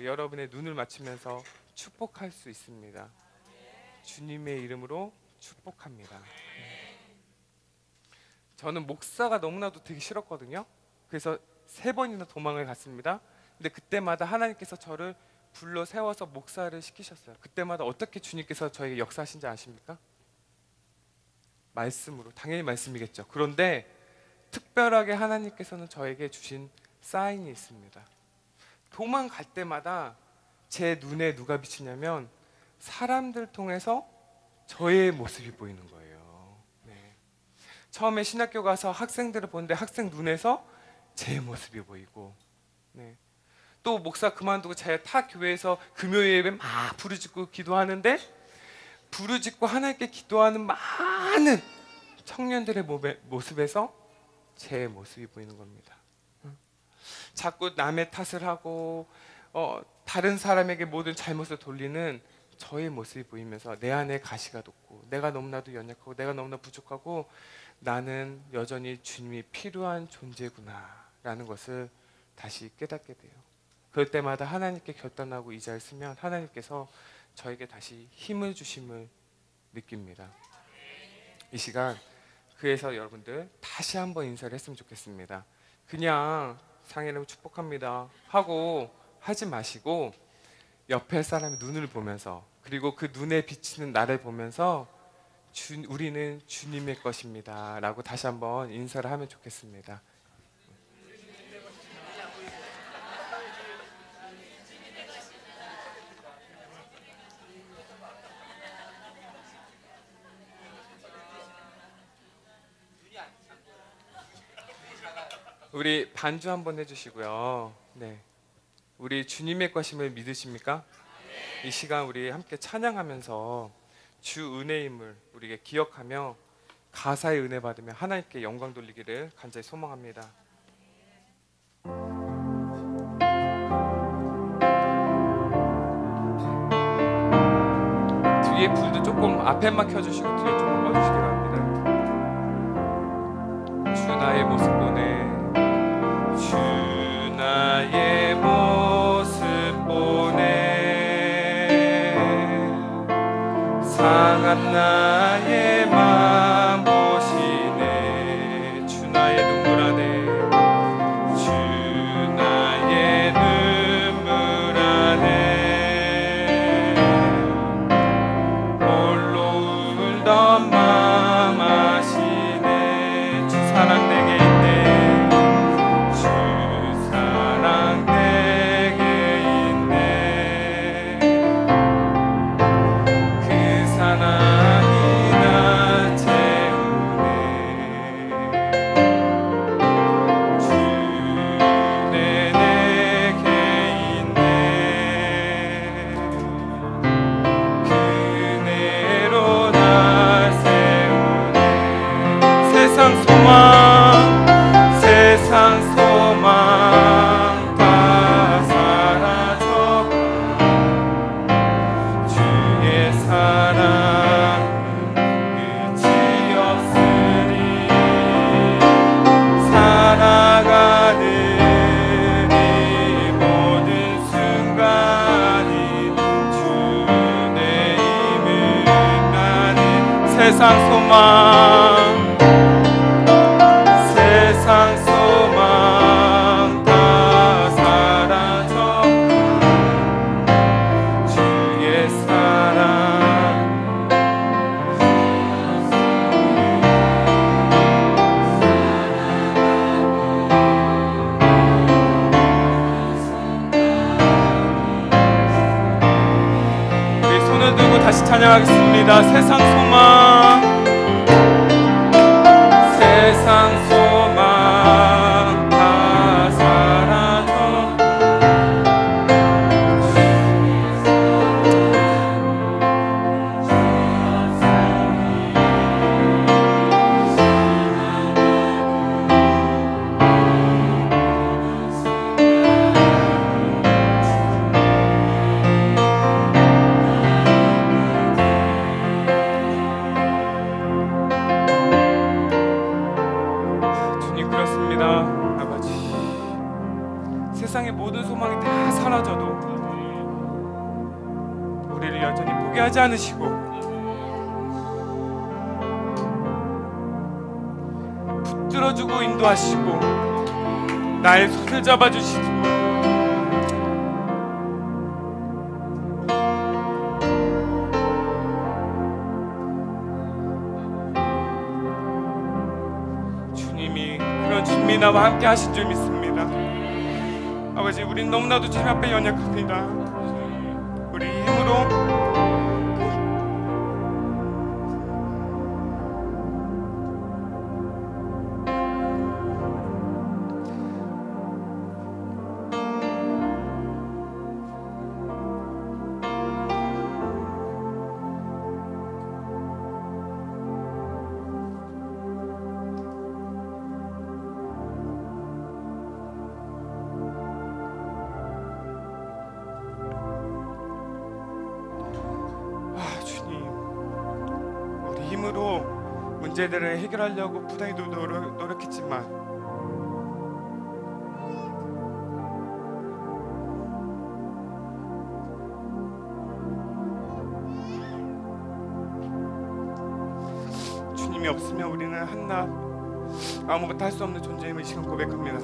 여러분의 눈을 맞추면서 축복할 수 있습니다. 주님의 이름으로 축복합니다. 저는 목사가 너무나도 되게 싫었거든요. 그래서 3번이나 도망을 갔습니다. 근데 그때마다 하나님께서 저를 불러 세워서 목사를 시키셨어요. 그때마다 어떻게 주님께서 저에게 역사하신지 아십니까? 말씀으로. 당연히 말씀이겠죠. 그런데 특별하게 하나님께서는 저에게 주신 사인이 있습니다. 도망갈 때마다 제 눈에 누가 비치냐면 사람들 통해서 저의 모습이 보이는 거예요. 네. 처음에 신학교 가서 학생들을 보는데 학생 눈에서 제 모습이 보이고, 네. 또 목사 그만두고 제가 타 교회에서 금요일에 막 부르짖고 기도하는데 부르짖고 하나님께 기도하는 많은 청년들의 모습에서 제 모습이 보이는 겁니다. 자꾸 남의 탓을 하고 다른 사람에게 모든 잘못을 돌리는 저의 모습이 보이면서 내 안에 가시가 돋고, 내가 너무나도 연약하고 내가 너무나 부족하고 나는 여전히 주님이 필요한 존재구나 라는 것을 다시 깨닫게 돼요. 그럴 때마다 하나님께 결단하고 이 자를 쓰면 하나님께서 저에게 다시 힘을 주심을 느낍니다. 이 시간 그래서 여러분들 다시 한번 인사를 했으면 좋겠습니다. 그냥 상해를 축복합니다 하고 하지 마시고 옆에 사람의 눈을 보면서, 그리고 그 눈에 비치는 나를 보면서 우리는 주님의 것입니다 라고 다시 한번 인사를 하면 좋겠습니다. 우리 반주 한번 해주시고요. 네, 우리 주님의 것임을 믿으십니까? 이 시간 우리 함께 찬양하면서 주 은혜임을 우리에게 기억하며 가사의 은혜 받으며 하나님께 영광 돌리기를 간절히 소망합니다. 뒤에 불도 조금 앞에만 켜주시고 뒤에 조금 꺼주시기 바랍니다. 주 나의 모습 보네, 주 나의 모습 보네, 상한 나의 맘 보시네, 주 나의 눈물 안에, 주 나의 눈물 안에 홀로 울던 맘 아시네, 주 사랑 내게 세상 소망 다 사라져 주의 사랑 끝이 없으니 살아가는 이 모든 순간이 주의 힘을 나는 세상 소망 다 사라져 주의 사랑 우리 손을 들고 다시 찬양하겠습니다. 세상 소망, 세상 소망 다 우리를 여전히 포기하지 않으시고 붙들어주고 인도하시고 나의 손을 잡아주시고 주님이 그런 주님이 나와 함께 하신 줄 믿습니다. 아버지, 우리는 너무나도 주님 앞에 연약합니다. 우리 힘으로 힘으로 문제들을 해결하려고 부단히 노력했지만 주님이 없으면 우리는 한낱 아무것도 할 수 없는 존재임을 이 시간 고백합니다.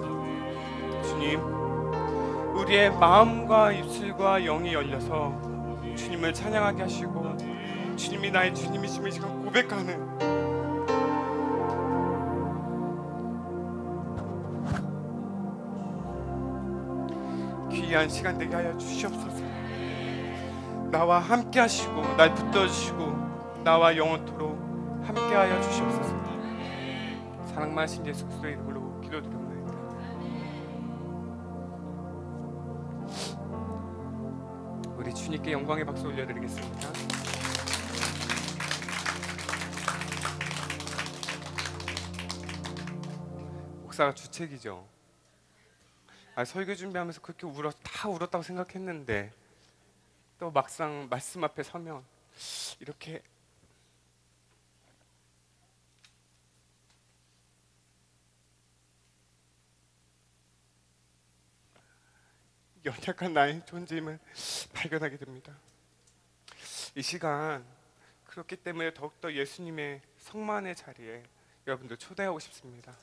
주님, 우리의 마음과 입술과 영이 열려서 주님을 찬양하게 하시고 주님이 나의 주님이심을 지금 고백하는 귀한 시간 되게 하여 주시옵소서. 나와 함께 하시고 날 붙들어주시고 나와 영원토록 함께 하여 주시옵소서. 사랑 많으신 예수 그리스도의 이름으로 기도드립니다. 우리 주님께 영광의 박수 올려드리겠습니다. 목사가 주책이죠. 설교 준비하면서 그렇게 다 울었다고 생각했는데 또 막상 말씀 앞에 서면 이렇게 연약한 나의 존재임을 발견하게 됩니다. 이 시간 그렇기 때문에 더욱더 예수님의 성만의 자리에 여러분들 초대하고 싶습니다.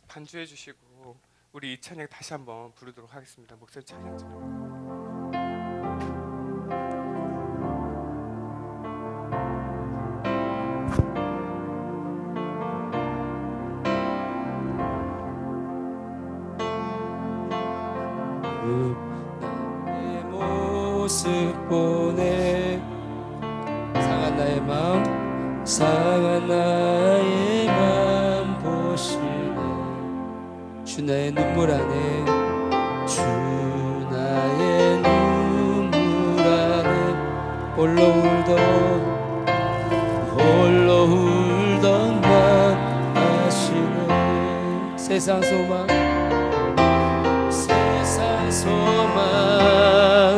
반주해 주시고 우리 이 찬양 다시 한번 부르도록 하겠습니다. 목소리 찬양 좀. 나의 모습 보내 상한 나의 마음 상한 나의 마음 보시네 주 나의 눈물 안에 주 나의 눈물 안에 홀로 울던 나 아시네 세상 소망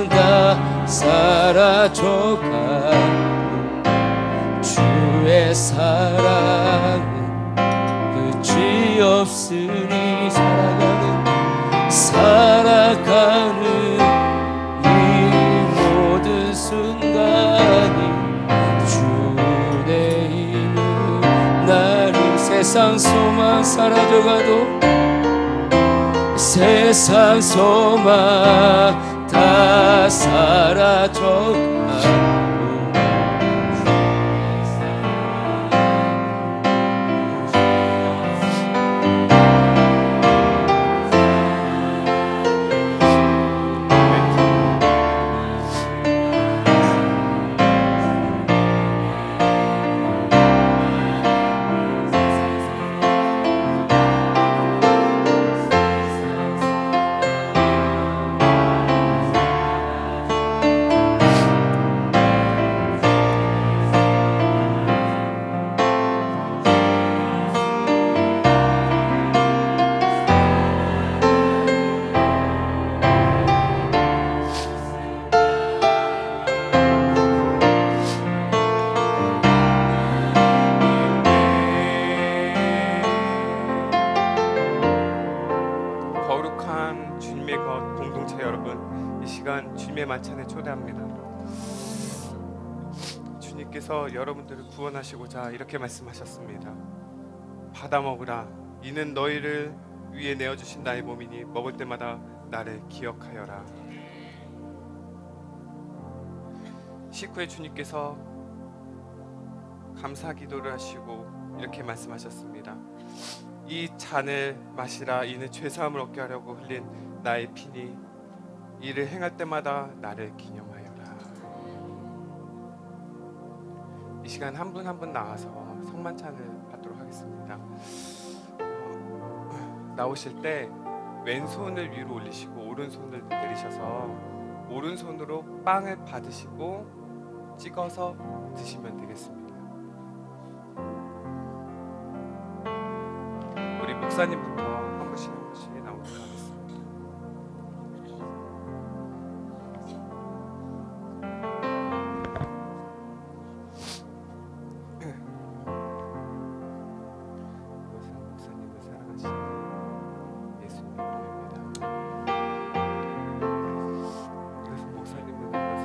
다 사라져가고 주의 사랑은 끝이 없으니 살아가는 이 모든 순간이 주의 힘은 나를 세상 소망 사라져가도 세상 소망 다 사라져가고 만찬에 초대합니다. 주님께서 여러분들을 구원하시고자 이렇게 말씀하셨습니다. 받아 먹으라. 이는 너희를 위해 내어주신 나의 몸이니 먹을 때마다 나를 기억하여라. 식후에 주님께서 감사 기도를 하시고 이렇게 말씀하셨습니다. 이 잔을 마시라. 이는 죄사함을 얻게 하려고 흘린 나의 피니 이를 행할 때마다 나를 기념하여라. 이 시간 한 분 한 분 나와서 성만찬을 받도록 하겠습니다. 나오실 때 왼손을 위로 올리시고 오른손을 내리셔서 오른손으로 빵을 받으시고 찍어서 드시면 되겠습니다. 우리 목사님부터 한 분씩 나오도록 하겠습니다. 목사님을 사랑하시는 예수님의 몸입니다. 그래서 목사님을 사랑하시는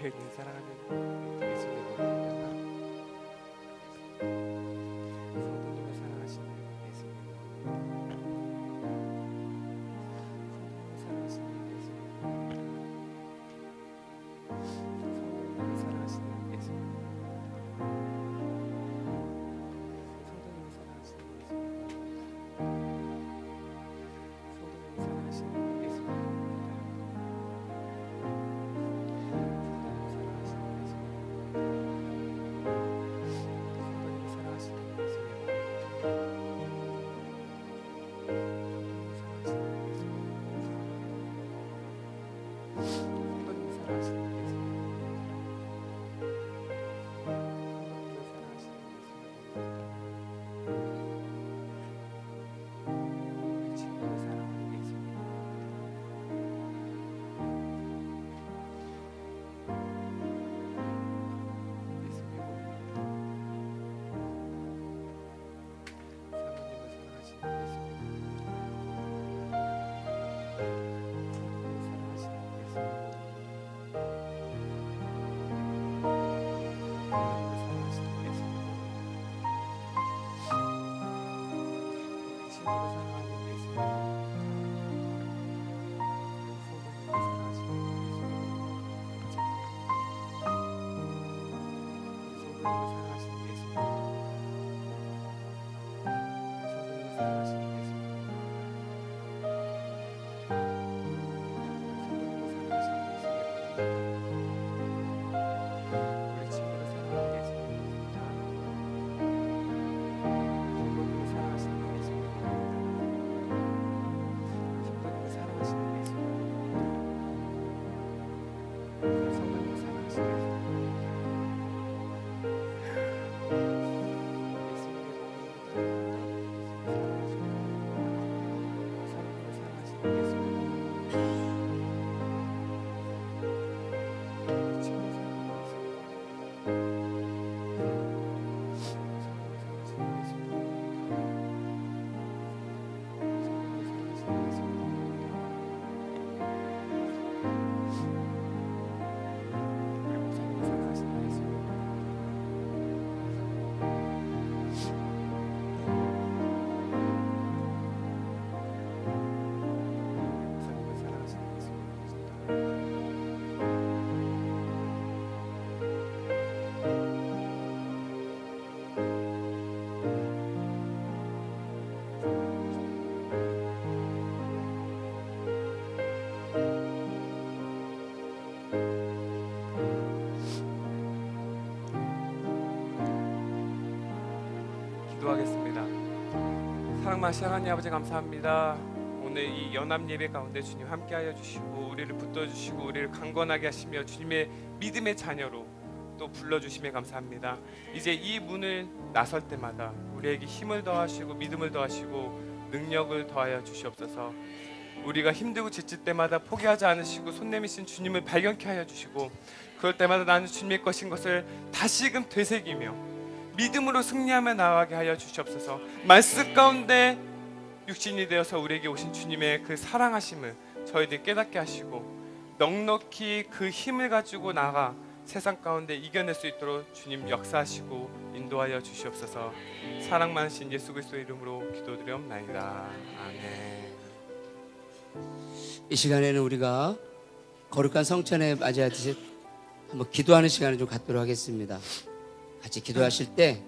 교회를 사랑하는 예수님의 몸입니다. 성도님을 사랑하시는 예수님의 몸입니다. 성도님을 사랑하시는 예수님의 몸입니다. 성도님을 사랑하시는 예수님의 몸입니다. 성도님을 사랑하시는 예수님의 몸입니다. 친구를 사랑하는 예수님. 사랑 많으신 하나님 아버지 감사합니다. 오늘 이 연합 예배 가운데 주님 함께하여 주시고 우리를 붙들어주시고 우리를 강건하게 하시며 주님의 믿음의 자녀로 또 불러주심에 감사합니다. 이제 이 문을 나설 때마다 우리에게 힘을 더하시고 믿음을 더하시고 능력을 더하여 주시옵소서. 우리가 힘들고 지칠 때마다 포기하지 않으시고 손 내미신 주님을 발견케 하여 주시고 그럴 때마다 나는 주님의 것인 것을 다시금 되새기며 믿음으로 승리하며 나아가게 하여 주시옵소서. 말씀 가운데 육신이 되어서 우리에게 오신 주님의 그 사랑하심을 저희들 깨닫게 하시고 넉넉히 그 힘을 가지고 나가 세상 가운데 이겨낼 수 있도록 주님 역사하시고 인도하여 주시옵소서. 사랑 많으신 예수 그리스도의 이름으로 기도드리옵나이다. 아멘. 이 시간에는 우리가 거룩한 성찬에 맞이하듯이 한번 기도하는 시간을 좀 갖도록 하겠습니다. 같이 기도하실 때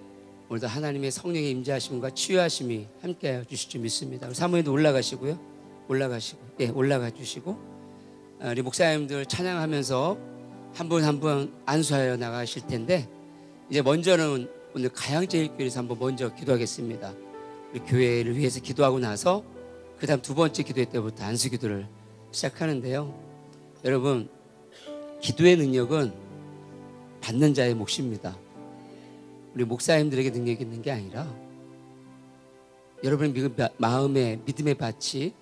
오늘도 하나님의 성령의 임재하심과 치유하심이 함께하여 주실 줄 믿습니다. 우리 사모님도 올라가시고요. 올라가 주시고 우리 목사님들 찬양하면서 한 분 한 분 안수하여 나가실 텐데 이제 먼저는 오늘 가양제일교회에서 한번 먼저 기도하겠습니다. 우리 교회를 위해서 기도하고 나서 그 다음 두 번째 기도회 때부터 안수 기도를 시작하는데요. 여러분, 기도의 능력은 받는 자의 몫입니다. 우리 목사님들에게 능력이 있는 게 아니라 여러분의 마음의 믿음의 밭이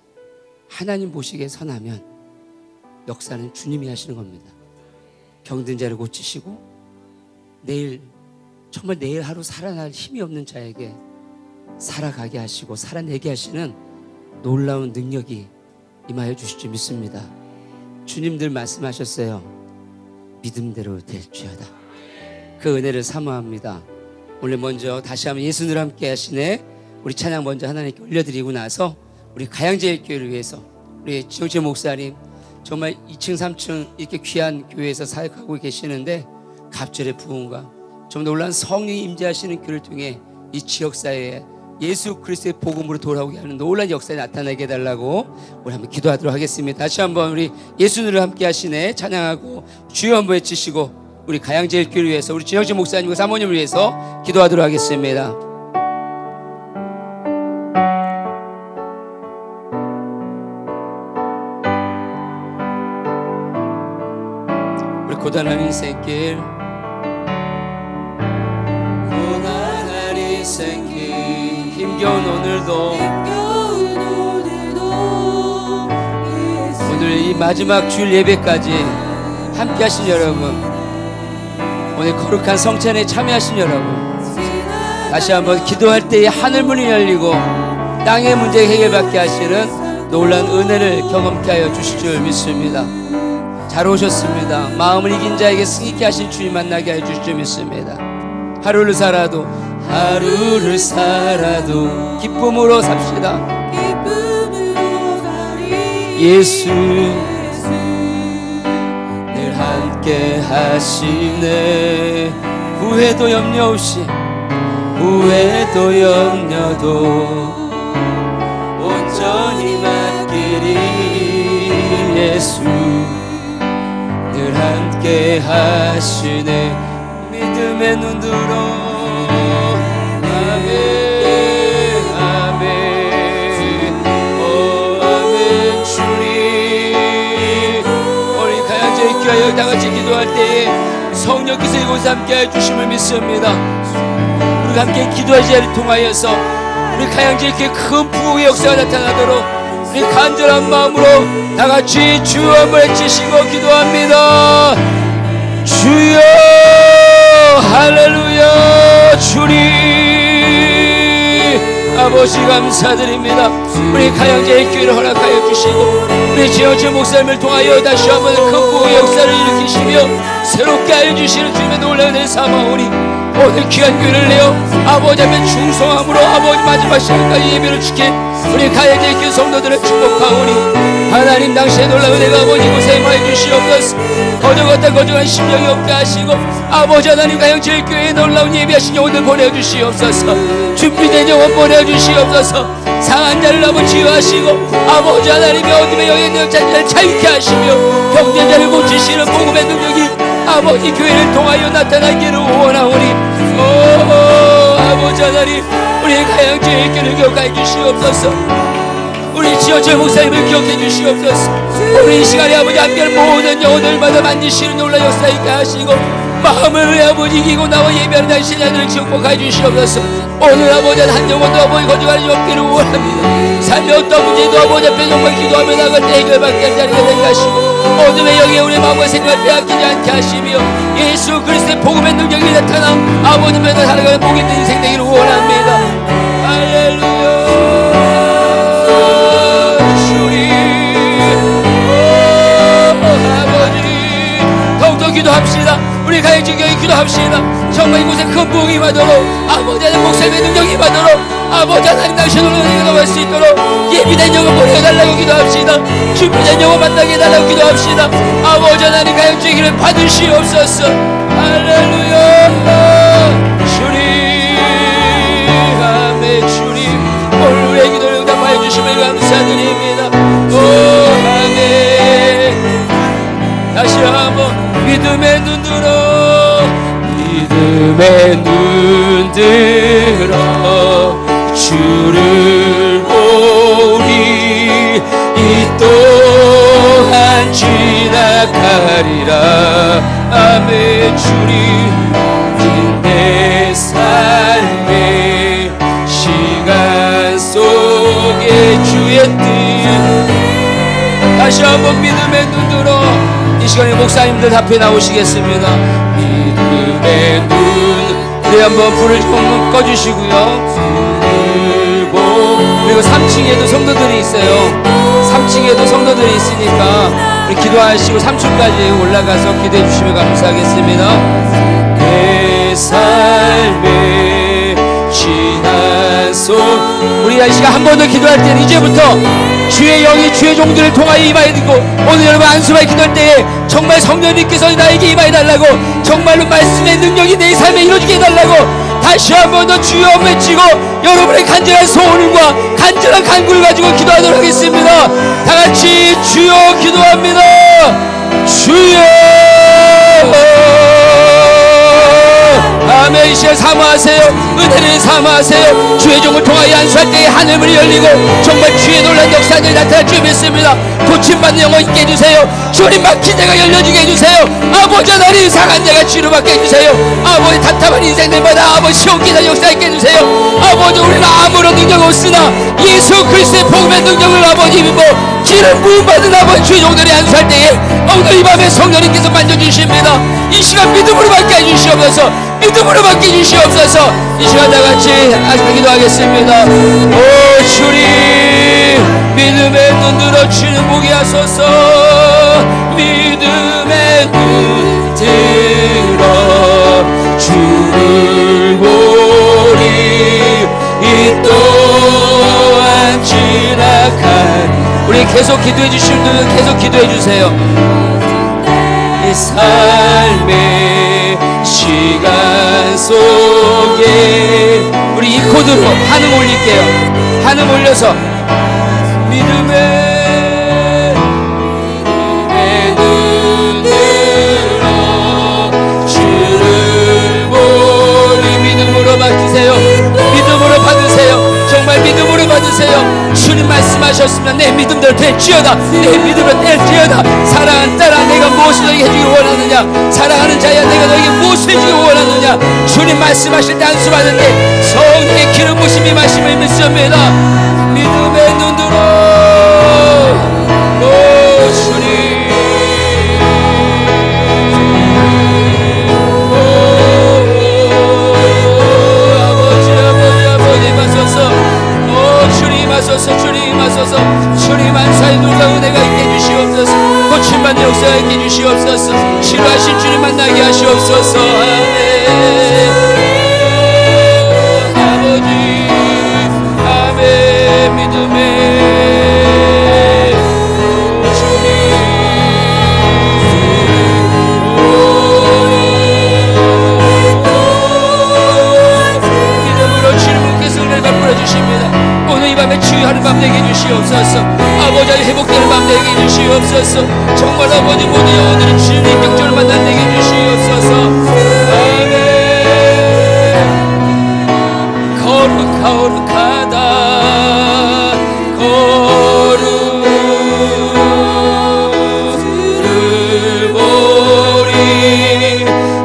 하나님 보시기에 선하면 역사는 주님이 하시는 겁니다. 병든 자를 고치시고 정말 내일 하루 살아날 힘이 없는 자에게 살아가게 하시고 살아내게 하시는 놀라운 능력이 임하여 주실 줄 믿습니다. 주님들 말씀하셨어요. 믿음대로 될지어다. 그 은혜를 사모합니다. 오늘 먼저 다시 한번 예수님과 함께 하시네 우리 찬양 먼저 하나님께 올려드리고 나서 우리 가양제일교회를 위해서 우리 지영철 목사님 정말 2층 3층 이렇게 귀한 교회에서 사역하고 계시는데 갑절의 부흥과 정말 놀라운 성령이 임재하시는 교회를 통해 이 지역사회에 예수 그리스도의 복음으로 돌아오게 하는 놀라운 역사에 나타나게 해달라고 우리 한번 기도하도록 하겠습니다. 다시 한번 우리 예수님과 함께 하시네 찬양하고 주여 한번 외치시고 우리 가양제일교회를 위해서 우리 진영진 목사님과 사모님을 위해서 기도하도록 하겠습니다. 우리 고단한 인생길 힘겨운 오늘도 오늘 이 마지막 주일 예배까지 함께 하신 여러분, 오늘 거룩한 성찬에 참여하신 여러분, 다시 한번 기도할 때에 하늘문이 열리고 땅의 문제 해결받게 하시는 놀라운 은혜를 경험케 하여 주실 줄 믿습니다. 잘 오셨습니다. 마음을 이긴 자에게 승리케 하신 주님 만나게 하여 주실 줄 믿습니다. 하루를 살아도 기쁨으로 삽시다. 예수 늘 함께 하시네. 후회도 염려도 온전히 맡기리. 예수 늘 함께 하시네. 믿음의 눈으로 다 같이 기도할 때에 성령께서 이곳에 함께 해주심을 믿습니다. 우리가 함께 기도의 자리를 통하여서 우리 가양제일교회 큰 부흥의 역사가 나타나도록 우리 간절한 마음으로 다 같이 주여 한번 외치시고 기도합니다. 주여 할렐루야. 주님 아버지 감사드립니다. 우리 가양제일교회를 허락하여 주시고 우리 지영철 목사님을 통하여 다시 한번 큰 부흥의 역사를 일으키시며 새롭게 알려주시는 주님의 놀라운 은혜를 삼아오니 오늘 귀한 교회를 내어 아버지 앞에 충성함으로 아버지 마지막 시간까지 예배를 지킨 우리 가양제일교회 성도들을 축복하오니 하나님 당시의 놀라운 은혜가 아버지 곳에 임하여 주시옵소서. 거저같다 거저한 심령이 없게 하시고 아버지 하나님 가양제일교회에 놀라운 예배하신 영혼들 보내주시옵소서. 준비된 영혼 보내주시옵소서. 상한 자를 아버지 치유하시고 아버지 하나님의 어둠의 영에 있는 자를 자유케 하시며 병든 자를 고치시는 복음의 능력이 아버지 교회를 통하여 나타나기를 원하오니 아버지 하나님, 우리 가양제일교를 기억하여 주시옵소서. 우리 지어철 목사님을 기억해 주시옵소서. 우리 이 시간에 아버지 함께할 모든 영혼들마다 만지시는 놀라 역사 있게 하시고, 마음을 아버지 이기고 나와 예배하는 당신의 하늘을 축복하여 주시옵소서. 오늘 아버지 한 영혼도 아버지 거짓말하지 없기를 원합니다. 삶의 어떤 문제도 아버지 앞에 정말 기도하며 나갈 때 해결받게 할 자리가 되게 하시고, 어둠의 영에 우리 마음과 생각을 빼앗기지 않게 하시며, 예수 그리스도의 복음의 능력이 나타나 아버지 면에 살아가는 복 있는 인생 되기를 원합니다. 할렐루야. 더욱더 기도합시다. 우리 가양제교회 기도합시다. 정말 이곳에 큰 부흥이 임하도록, 아버지 하나님 목사님의 능력이 임하도록, 아버지 하나님 당신을 은혜가 넘어갈 수 있도록 예비된 영혼 보내달라고 기도합시다. 준비된 영혼 만나게 해달라고 기도합시다. 아버지 하나님 가양제교회 기를 받으시옵소서. 할렐루야. 주님, 아멘. 주님, 오늘 우리의 기도를 응답하여 주심을 감사드립니다. 오 아멘. 다시 한번 믿음의 눈 들어, 믿음의 눈 들어 주를 보리. 이 또한 지나가리라. 아멘. 주님, 내 삶의 시간 속에 주의 뜻. 다시 한번 믿음의 눈 들어. 이 시간에 목사님들 앞에 나오시겠습니다. 믿음의 눈. 우리 한번 불을 좀 꺼주시고요. 그리고 3층에도 성도들이 있어요. 3층에도 성도들이 있으니까 우리 기도하시고 3층까지 올라가서 기도해 주시면 감사하겠습니다. 내 삶의 지난 속. 우리 이 시간 한 번 더 기도할 때는 이제부터 주의 영이 주의 종들을 통하여 임하여 드리고, 오늘 여러분 안수하여 기도할 때에 정말 성령님께서 나에게 임하여 달라고, 정말로 말씀의 능력이 내 삶에 이루어지게 해달라고 다시 한 번 더 주여 외치고 여러분의 간절한 소원과 간절한 간구를 가지고 기도하도록 하겠습니다. 다같이 주여 기도합니다. 주여. 아멘. 이 시간 사모하세요. 은혜를 사모하세요. 주의 종을 통하여 안수할 때에 하늘문이 열리고 정말 주의 놀란 역사들이 나타날 줄 믿습니다. 고침받는 영혼 있게 해주세요. 주님 막힌 데가 열려지게 해주세요. 아버지 하나님 상한 데가 치료받게 해주세요. 아버지 답답한 인생들마다 아버지 시온기사 역사 있게 해주세요. 아버지 우리는 아무런 능력 없으나 예수 그리스도의 복음의 능력을 아버지 입고 기름 부음받은 아버지 주의 종들이 안수할 때에 오늘 이 밤에 성령님께서 만져주십니다. 이 시간 믿음으로 받게 해주시옵소서. 믿음으로 받게 해주시옵소서. 이 시간 다같이 기도하겠습니다. 오 주님, 믿음의 눈 들어 주는 보게 하소서. 믿음의 눈 들어 주를 보리. 이 또한 지나간. 우리 계속 기도해 주실 분은 계속 기도해 주세요. 이 삶의 시간 속에 우리 이 코드로 한음 올릴게요. 한음 올려서 믿음의 눈 들어 주를 보리. 믿음으로 맡기세요. 믿음으로 받으세요. 정말 믿음으로 받으세요. 주님 말씀하셨으면 내 믿음대로 될지어다. 내 믿음으로 될지어다. 사랑하는 딸아, 내가 무엇을 너에게 해주기 원하느냐. 사랑하는 자야, 내가 너에게 무엇을 해주기 원하느냐. 주님 말씀하실 때 안수받을 때 성령의 기름 부심이 마심을 믿습니다. 믿음의 눈 들어. 오 주님. 하소서. 주님 하소서. 주님 안사의 놀라운 은혜가 있게 해주시옵소서. 고침받는 역사가 있게 해주시옵소서. 치료하신 주님 만나게 하시옵소서. 아멘. 아버지 아멘. 믿음의 주님. 믿음으로 주님께서 은혜를 베풀어 주십니다. 오늘 이 밤에 치유하는 밤 되게 해주시옵소서. 아버지 회복되는 밤 되게 해주시옵소서. 정말 아버지 모든 영혼들이 주님의 인격적으로 만난 되게 해주시옵소서. 아멘. 거룩하다 거룩을 보리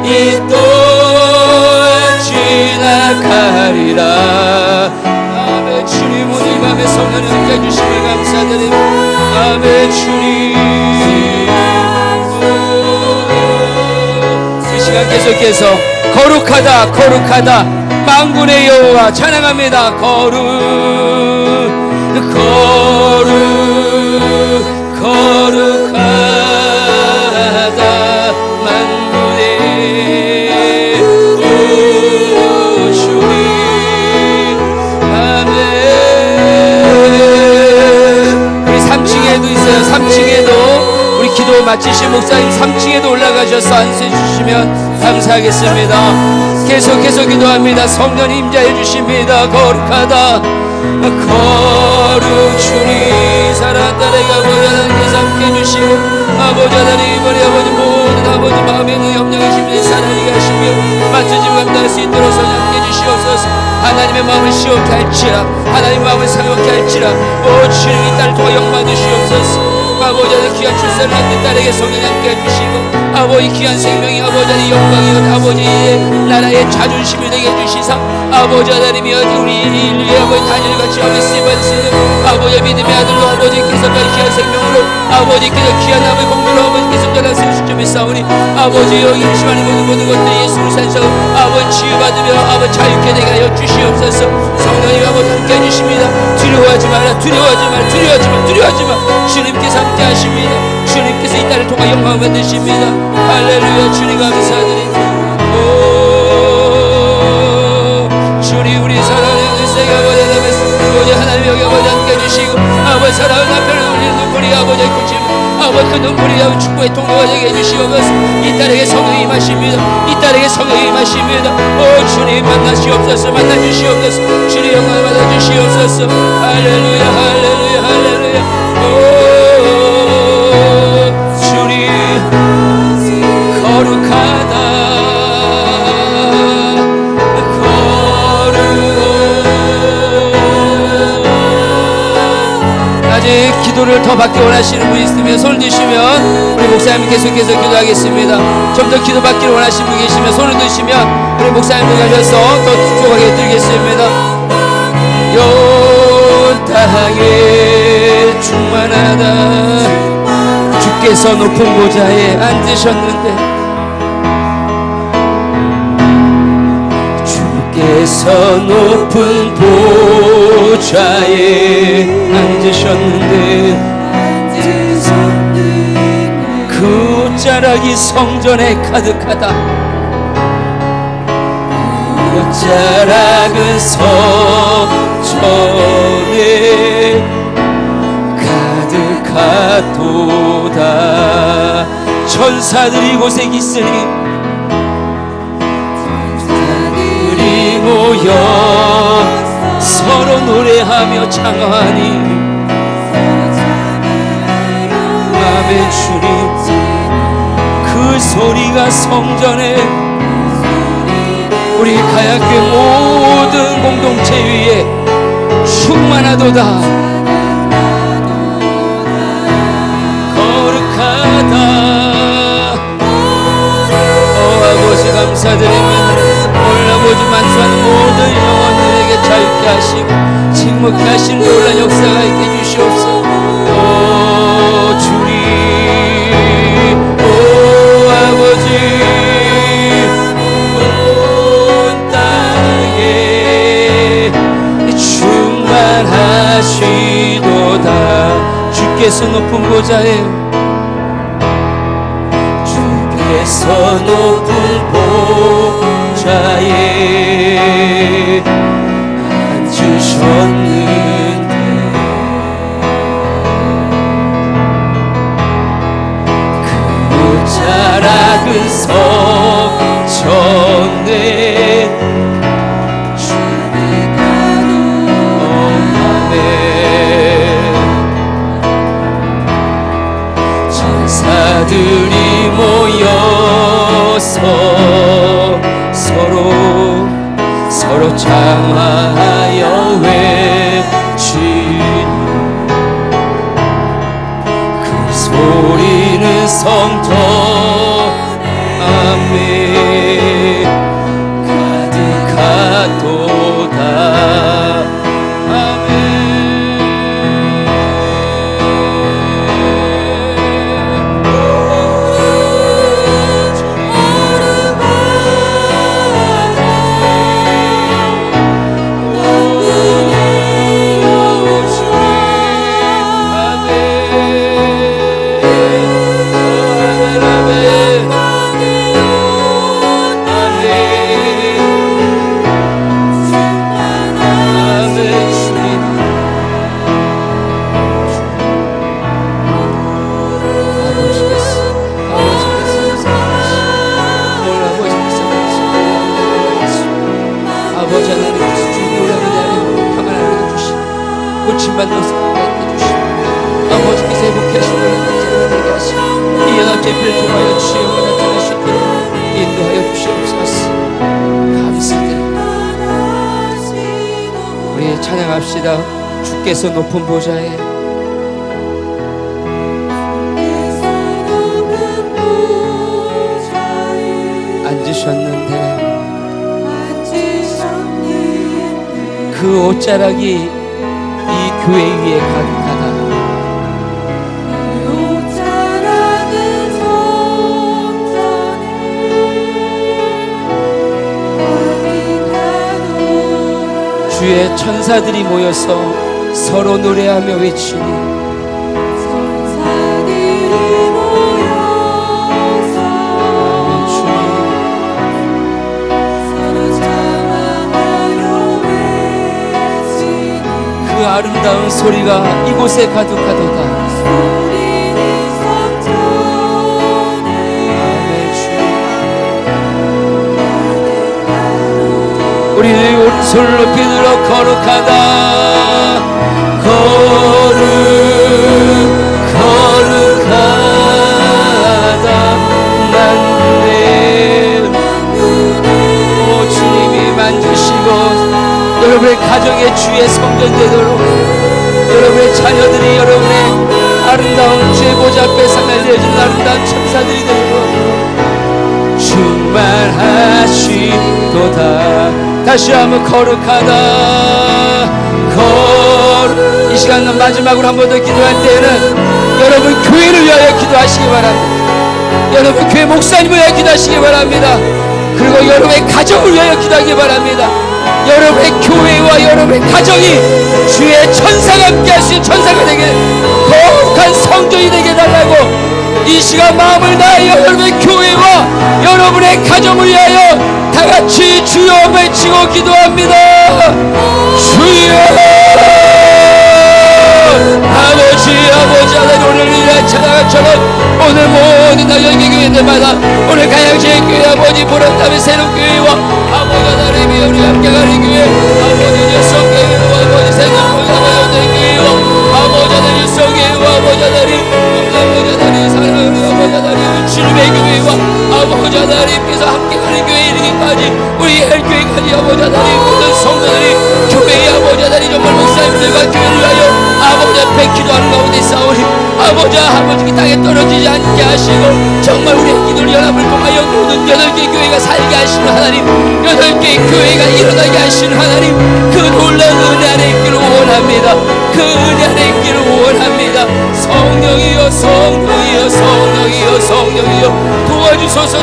이 또한 지나가리라. 아멘. 주님 오늘 이 밤에 성령을 함께 해주심을 감사드립니다. 아멘. 주님 이 시간 계속해서 거룩하다 거룩하다 만군의 여호와 찬양합니다. 거룩하다 만군의 주님. 아멘. 우리 3층에도 있어요. 3층에도 우리 기도 마치신 목사님 3층에도 올라가셔서 안수해 주시면 감사하겠습니다. 계속해서 기도합니다. 성령님 임재해 주십니다. 거룩하다 거룩 주님 사랑하는 딸에게 아버지 하나님께서 함께 해주시고 아버지 하나님 이번에 아버지 모든 아버지 마음에 있는 염려하십니다. 사랑하게 하시며 만져짐을 감당할 수 있도록 성령 함께 해주시옵소서. 하나님의 마음을 시원케 할지라 하나님의 마음을 사용케 할지라 오 주님 이 딸을 통해 영광 주시옵소서. 아버지 하나님 귀한 출산을 한 딸에게 성령 함께 해주시고 아버지 귀한 생명이 아버지 하나님 영광이여 아버지의 나라의 자존심이 되게 해주시사 아버지 하나님이 우리 인류의 아버지 다니엘같이 아버지 쓰임받으시는 아버지의 믿음의 아들로 아버지께서 귀한 생명으로 아버지께서 귀한 아버지 공주로 아버지께서 전하신 시점에 싸우니 아버지여 임심하는 모든 것들이 예수를 산성 아버지 치유받으며 아버지 자유케 되게 하여 주시옵소서. 성령님 아버지 함께 해주십니다. 두려워하지 마라 두려워하지 마라 두려워하지 마 두려워하지 마. 주님께서 함께 하십니다. 주님께서 이 딸을 통해 영광을 받으십니다. 할렐루야. 주님 감사드립니다. 오 주님 우리 사랑하는 글쎄가 아버지 하나님 여기 아버지 함께 해주시고 아버지 사랑하는 남편을 울리는 눈물이 아버지의 고침 아버지 그 눈물이 축복의 통로가 되게 해주시옵소서. 이 딸에게 성령이 임하십니다. 이 딸에게 성령이 임하십니다. 오 주님 만나시옵소서 만나주시옵소서. 주님 영광을 받아주시옵소서. 할렐루야 할렐루야 할렐루야. 오 주님 거룩하다 아직 기도를 더 받기 원하시는 분이 있으면 손을 드시면 우리 목사님 계속해서 기도하겠습니다. 좀 더 기도 받기를 원하시는 분이 계시면 손을 드시면 우리 목사님들 가셔서 더 축복하게 드리겠습니다. 온 땅에 충만하다 주께서 높은 보좌에 앉으셨는데 주께서 높은 보좌에 앉으셨는데 그 옷자락이 성전에 가득하다. 옷자락은 성전에 가득하도다. 천사들이 이곳에 있으니 천사들이 모여 서로 노래하며 창하니 아멘. 주님 그 소리가 성전에 우리 가야교회 모든 공동체 위에 충만하도다. 거룩하다. 아버지 감사드립니다. 오늘 아버지 만수하는 모든 영혼들에게 자유케 하시고 침묵케 하시는 놀란 역사가 있게 해주시옵소서. 오 주님 오 아버지 온 땅에 충만하시도다. 주께서 높은 보좌에 주께서 높은 보좌에 앉으셨는데 그 옷자락은 성전에 천사들이 모여서 서로 서로 창하여 외치니 그 소리는 성전 안에 가득하도다. 아멘. 아버지께서 회복해 하시고 내게 하시고 이 연합제필을 통하여 주의 영광 나타나시도록 인도하여 주시옵소서. 감사드립니다. 우리 찬양합시다. 주께서 높은 보좌에 앉으셨는데 그 옷자락이 이 교회 위에 가득하다. 주의 천사들이 모여서 서로 노래하며 외치니 그 아름다운 소리가 이곳에 가득하도다. 우리를 오른손을 높이 들어 거룩하다. 거룩하다. 만군의 오 주님이 만지시고 여러분의 가정의 주의 성전 되도록 여러분의 자녀들이 여러분의 아름다운 주의 보좌 앞에 살려진 아름다운 천사들이 되도록 충만하시도다. 다시 한번 거룩하다. 이 시간 마지막으로 한 번 더 기도할 때는 여러분 교회를 위하여 기도하시기 바랍니다. 여러분 교회 목사님을 위하여 기도하시기 바랍니다. 그리고 여러분의 가정을 위하여 기도하기 바랍니다. 여러분의 교회와 여러분의 가정이 주의 천사가 함께할 수 있는 천사가 되게 거룩한 성전이 되게 달라고 이 시간 마음을 다하여 여러분의 교회와 여러분의 가정을 위하여 다같이 주여 외치고 기도합니다. 주여 아버지 하나님 오늘 이날 찬양처럼 오늘 모든 나의 교회들마다 오늘 가양시의 교회 아버지 보람담의 새로교회와 아버지 하나님이 우리 함께 가는 교회 아버지 일성교회와 아버지 새로교회와 교회와 아버지 하나님 일성교회와 아버지 하나님 사랑하는 아버지 하나님 주님의 교회와 아버지 하나님께서 함께 가는 교회 이르기까지 우리 헬교회까지 아버지 하나님 모든 성도들이 교회의 아버지 하나님 정말 목사님들과 교회를 위하여 아버지 앞에 기도하는 가운데 싸우니 아버지 땅에 떨어지지 않게 하시고 정말 우리의 기도를 연합을 통하여 모든 8개 교회가 살게 하시는 하나님 8개 교회가 일어나게 하시는 하나님 그 놀라운 은혜 안에 있기를 원합니다. 그 은혜 안에 있기를 원합니다. 성령이여 성령이여 성령이여 성령이여 도와주소서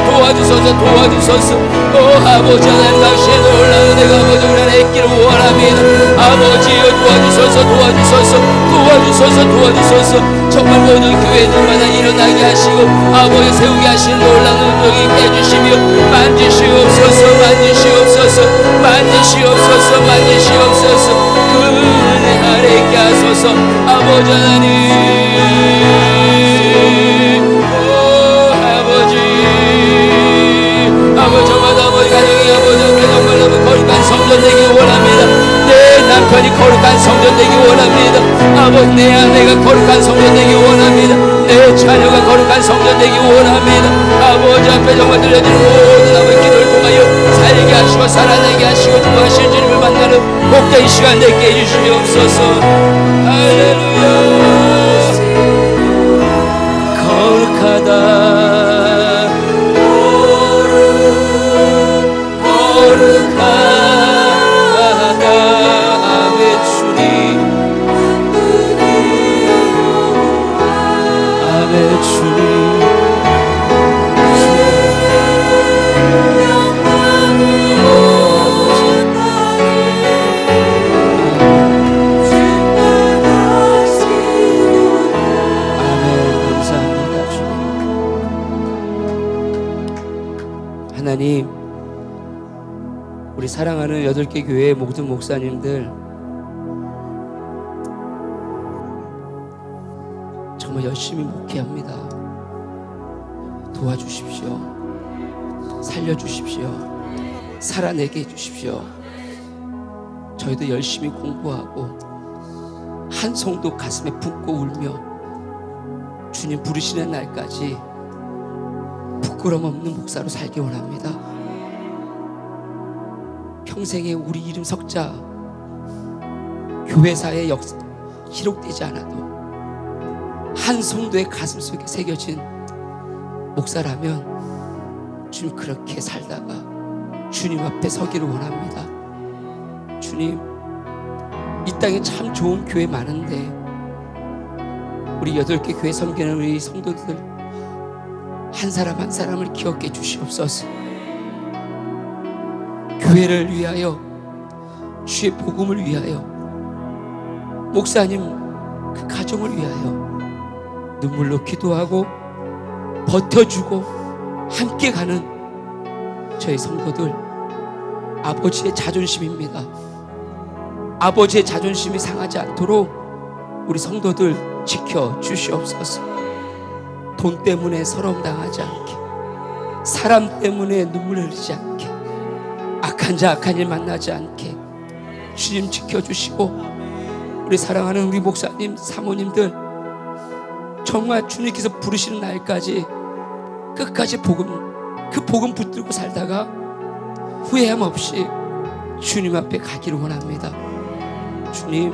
오 아버지 하나님 당신의 놀라운 은혜가 아버지 우리 안에 있기를 원합니다. 아버지여 도와주소서 정말 모든 교회들마다 일어나게 하시고 아버지 세우게 하시는 놀라운 능력이 있게 해주시며 만지시옵소서 그 은혜 아래 있게 하소서 아버지 하나님 저마다 아버지 가정이 아버지 정말 너무 거룩한 성전 되기 원합니다. 내 남편이 거룩한 성전 되기 원합니다. 아버지 내 아내가 거룩한 성전 되기 원합니다. 내 자녀가 거룩한 성전 되기 원합니다. 아버지 앞에 정말 들려지는 모든 아버지 기도를 통하여 살게 하시고 살아내게 하시고 주하시는 이 시간 내게 해주시옵소서. 할렐루야. 거룩하다 거룩하다 아멘 주님 아멘 주님 하나님, 우리 사랑하는 8개 교회의 모든 목사님들 정말 열심히 목회합니다. 도와주십시오. 살려주십시오. 살아내게 해주십시오. 저희도 열심히 공부하고 한 송도 가슴에 품고 울며 주님 부르시는 날까지 부끄럼 없는 목사로 살기 원합니다. 평생에 우리 이름 석자 교회사의 역사 기록되지 않아도 한 성도의 가슴 속에 새겨진 목사라면 주님 그렇게 살다가 주님 앞에 서기를 원합니다. 주님, 이 땅에 참 좋은 교회 많은데 우리 8개 교회 섬기는 우리 성도들 한 사람 한 사람을 기억해 주시옵소서. 교회를 위하여, 주의 복음을 위하여, 목사님 그 가정을 위하여 눈물로 기도하고 버텨주고 함께 가는 저희 성도들, 아버지의 자존심입니다. 아버지의 자존심이 상하지 않도록 우리 성도들 지켜주시옵소서. 돈 때문에 서러움 당하지 않게, 사람 때문에 눈물 흘리지 않게, 악한 자 악한 일 만나지 않게 주님 지켜주시고, 우리 사랑하는 우리 목사님 사모님들 정말 주님께서 부르시는 날까지 끝까지 그 복음 붙들고 살다가 후회함 없이 주님 앞에 가기를 원합니다. 주님,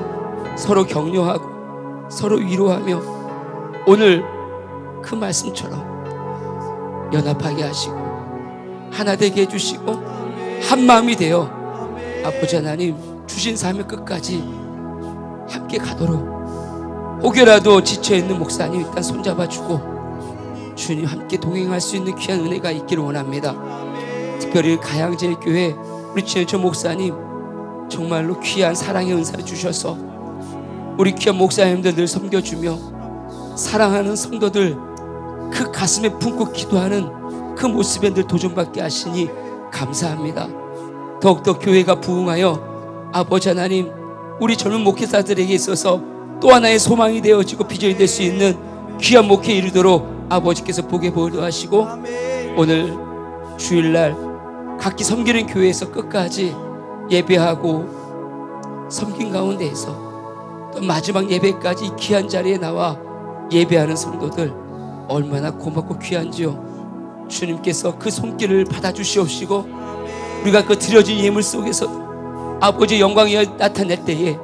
서로 격려하고 서로 위로하며 오늘 그 말씀처럼 연합하게 하시고 하나 되게 해주시고 한 마음이 되어 아버지 하나님 주신 삶의 끝까지 함께 가도록, 혹여라도 지쳐있는 목사님 일단 손잡아주고 주님 함께 동행할 수 있는 귀한 은혜가 있기를 원합니다. 특별히 가양제일교회 우리 진해철 목사님 정말로 귀한 사랑의 은사를 주셔서 우리 귀한 목사님들 늘 섬겨주며 사랑하는 성도들 그 가슴에 품고 기도하는 그 모습에 늘 도전받게 하시니 감사합니다. 더욱더 교회가 부흥하여 아버지 하나님 우리 젊은 목회자들에게 있어서 또 하나의 소망이 되어지고 비전이 될 수 있는 귀한 목회에 이르도록 아버지께서 복에 보호하시고, 오늘 주일날 각기 섬기는 교회에서 끝까지 예배하고 섬긴 가운데에서 또 마지막 예배까지 이 귀한 자리에 나와 예배하는 성도들 얼마나 고맙고 귀한지요. 주님께서 그 손길을 받아주시옵시고 우리가 그 드려진 예물 속에서 아버지의 영광이 나타낼 때에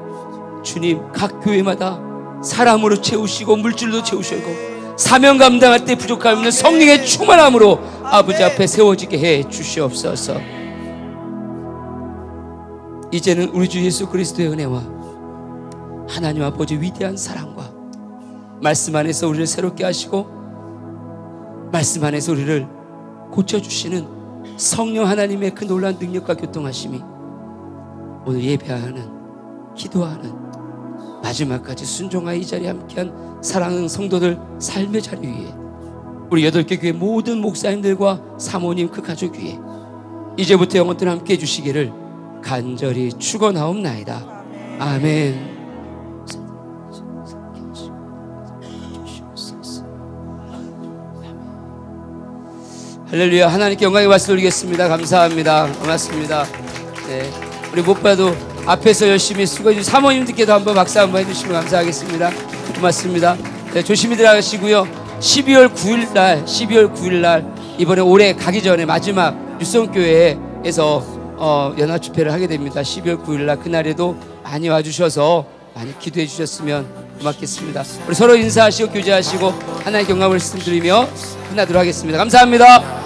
주님 각 교회마다 사람으로 채우시고 물질로 채우시고 사명 감당할 때 부족함 없는 성령의 충만함으로 아버지 앞에 세워지게 해 주시옵소서. 이제는 우리 주 예수 그리스도의 은혜와 하나님 아버지 위대한 사랑과 말씀 안에서 우리를 새롭게 하시고 말씀 안에서 우리를 고쳐주시는 성령 하나님의 그 놀라운 능력과 교통하심이 오늘 예배하는 기도하는 마지막까지 순종하여 이 자리에 함께한 사랑하는 성도들 삶의 자리 위에 우리 8개 교회 모든 목사님들과 사모님 그 가족 위에 이제부터 영원토록 함께 해주시기를 간절히 축원하옵나이다. 아멘. 할렐루야. 하나님께 영광의 말씀 올리겠습니다. 감사합니다. 고맙습니다. 네, 우리 못 봐도 앞에서 열심히 수고해주신 사모님들께도 한번 박수 한번 해주시면 감사하겠습니다. 고맙습니다. 네, 조심히 들어가시고요. 12월 9일 날 이번에 올해 가기 전에 마지막 유성교회에서 연합 집회를 하게 됩니다. 12월 9일 날 그날에도 많이 와주셔서 많이 기도해 주셨으면 고맙겠습니다. 우리 서로 인사하시고 교제하시고 하나님의 경감을 말씀드리며 끝나도록 하겠습니다. 감사합니다.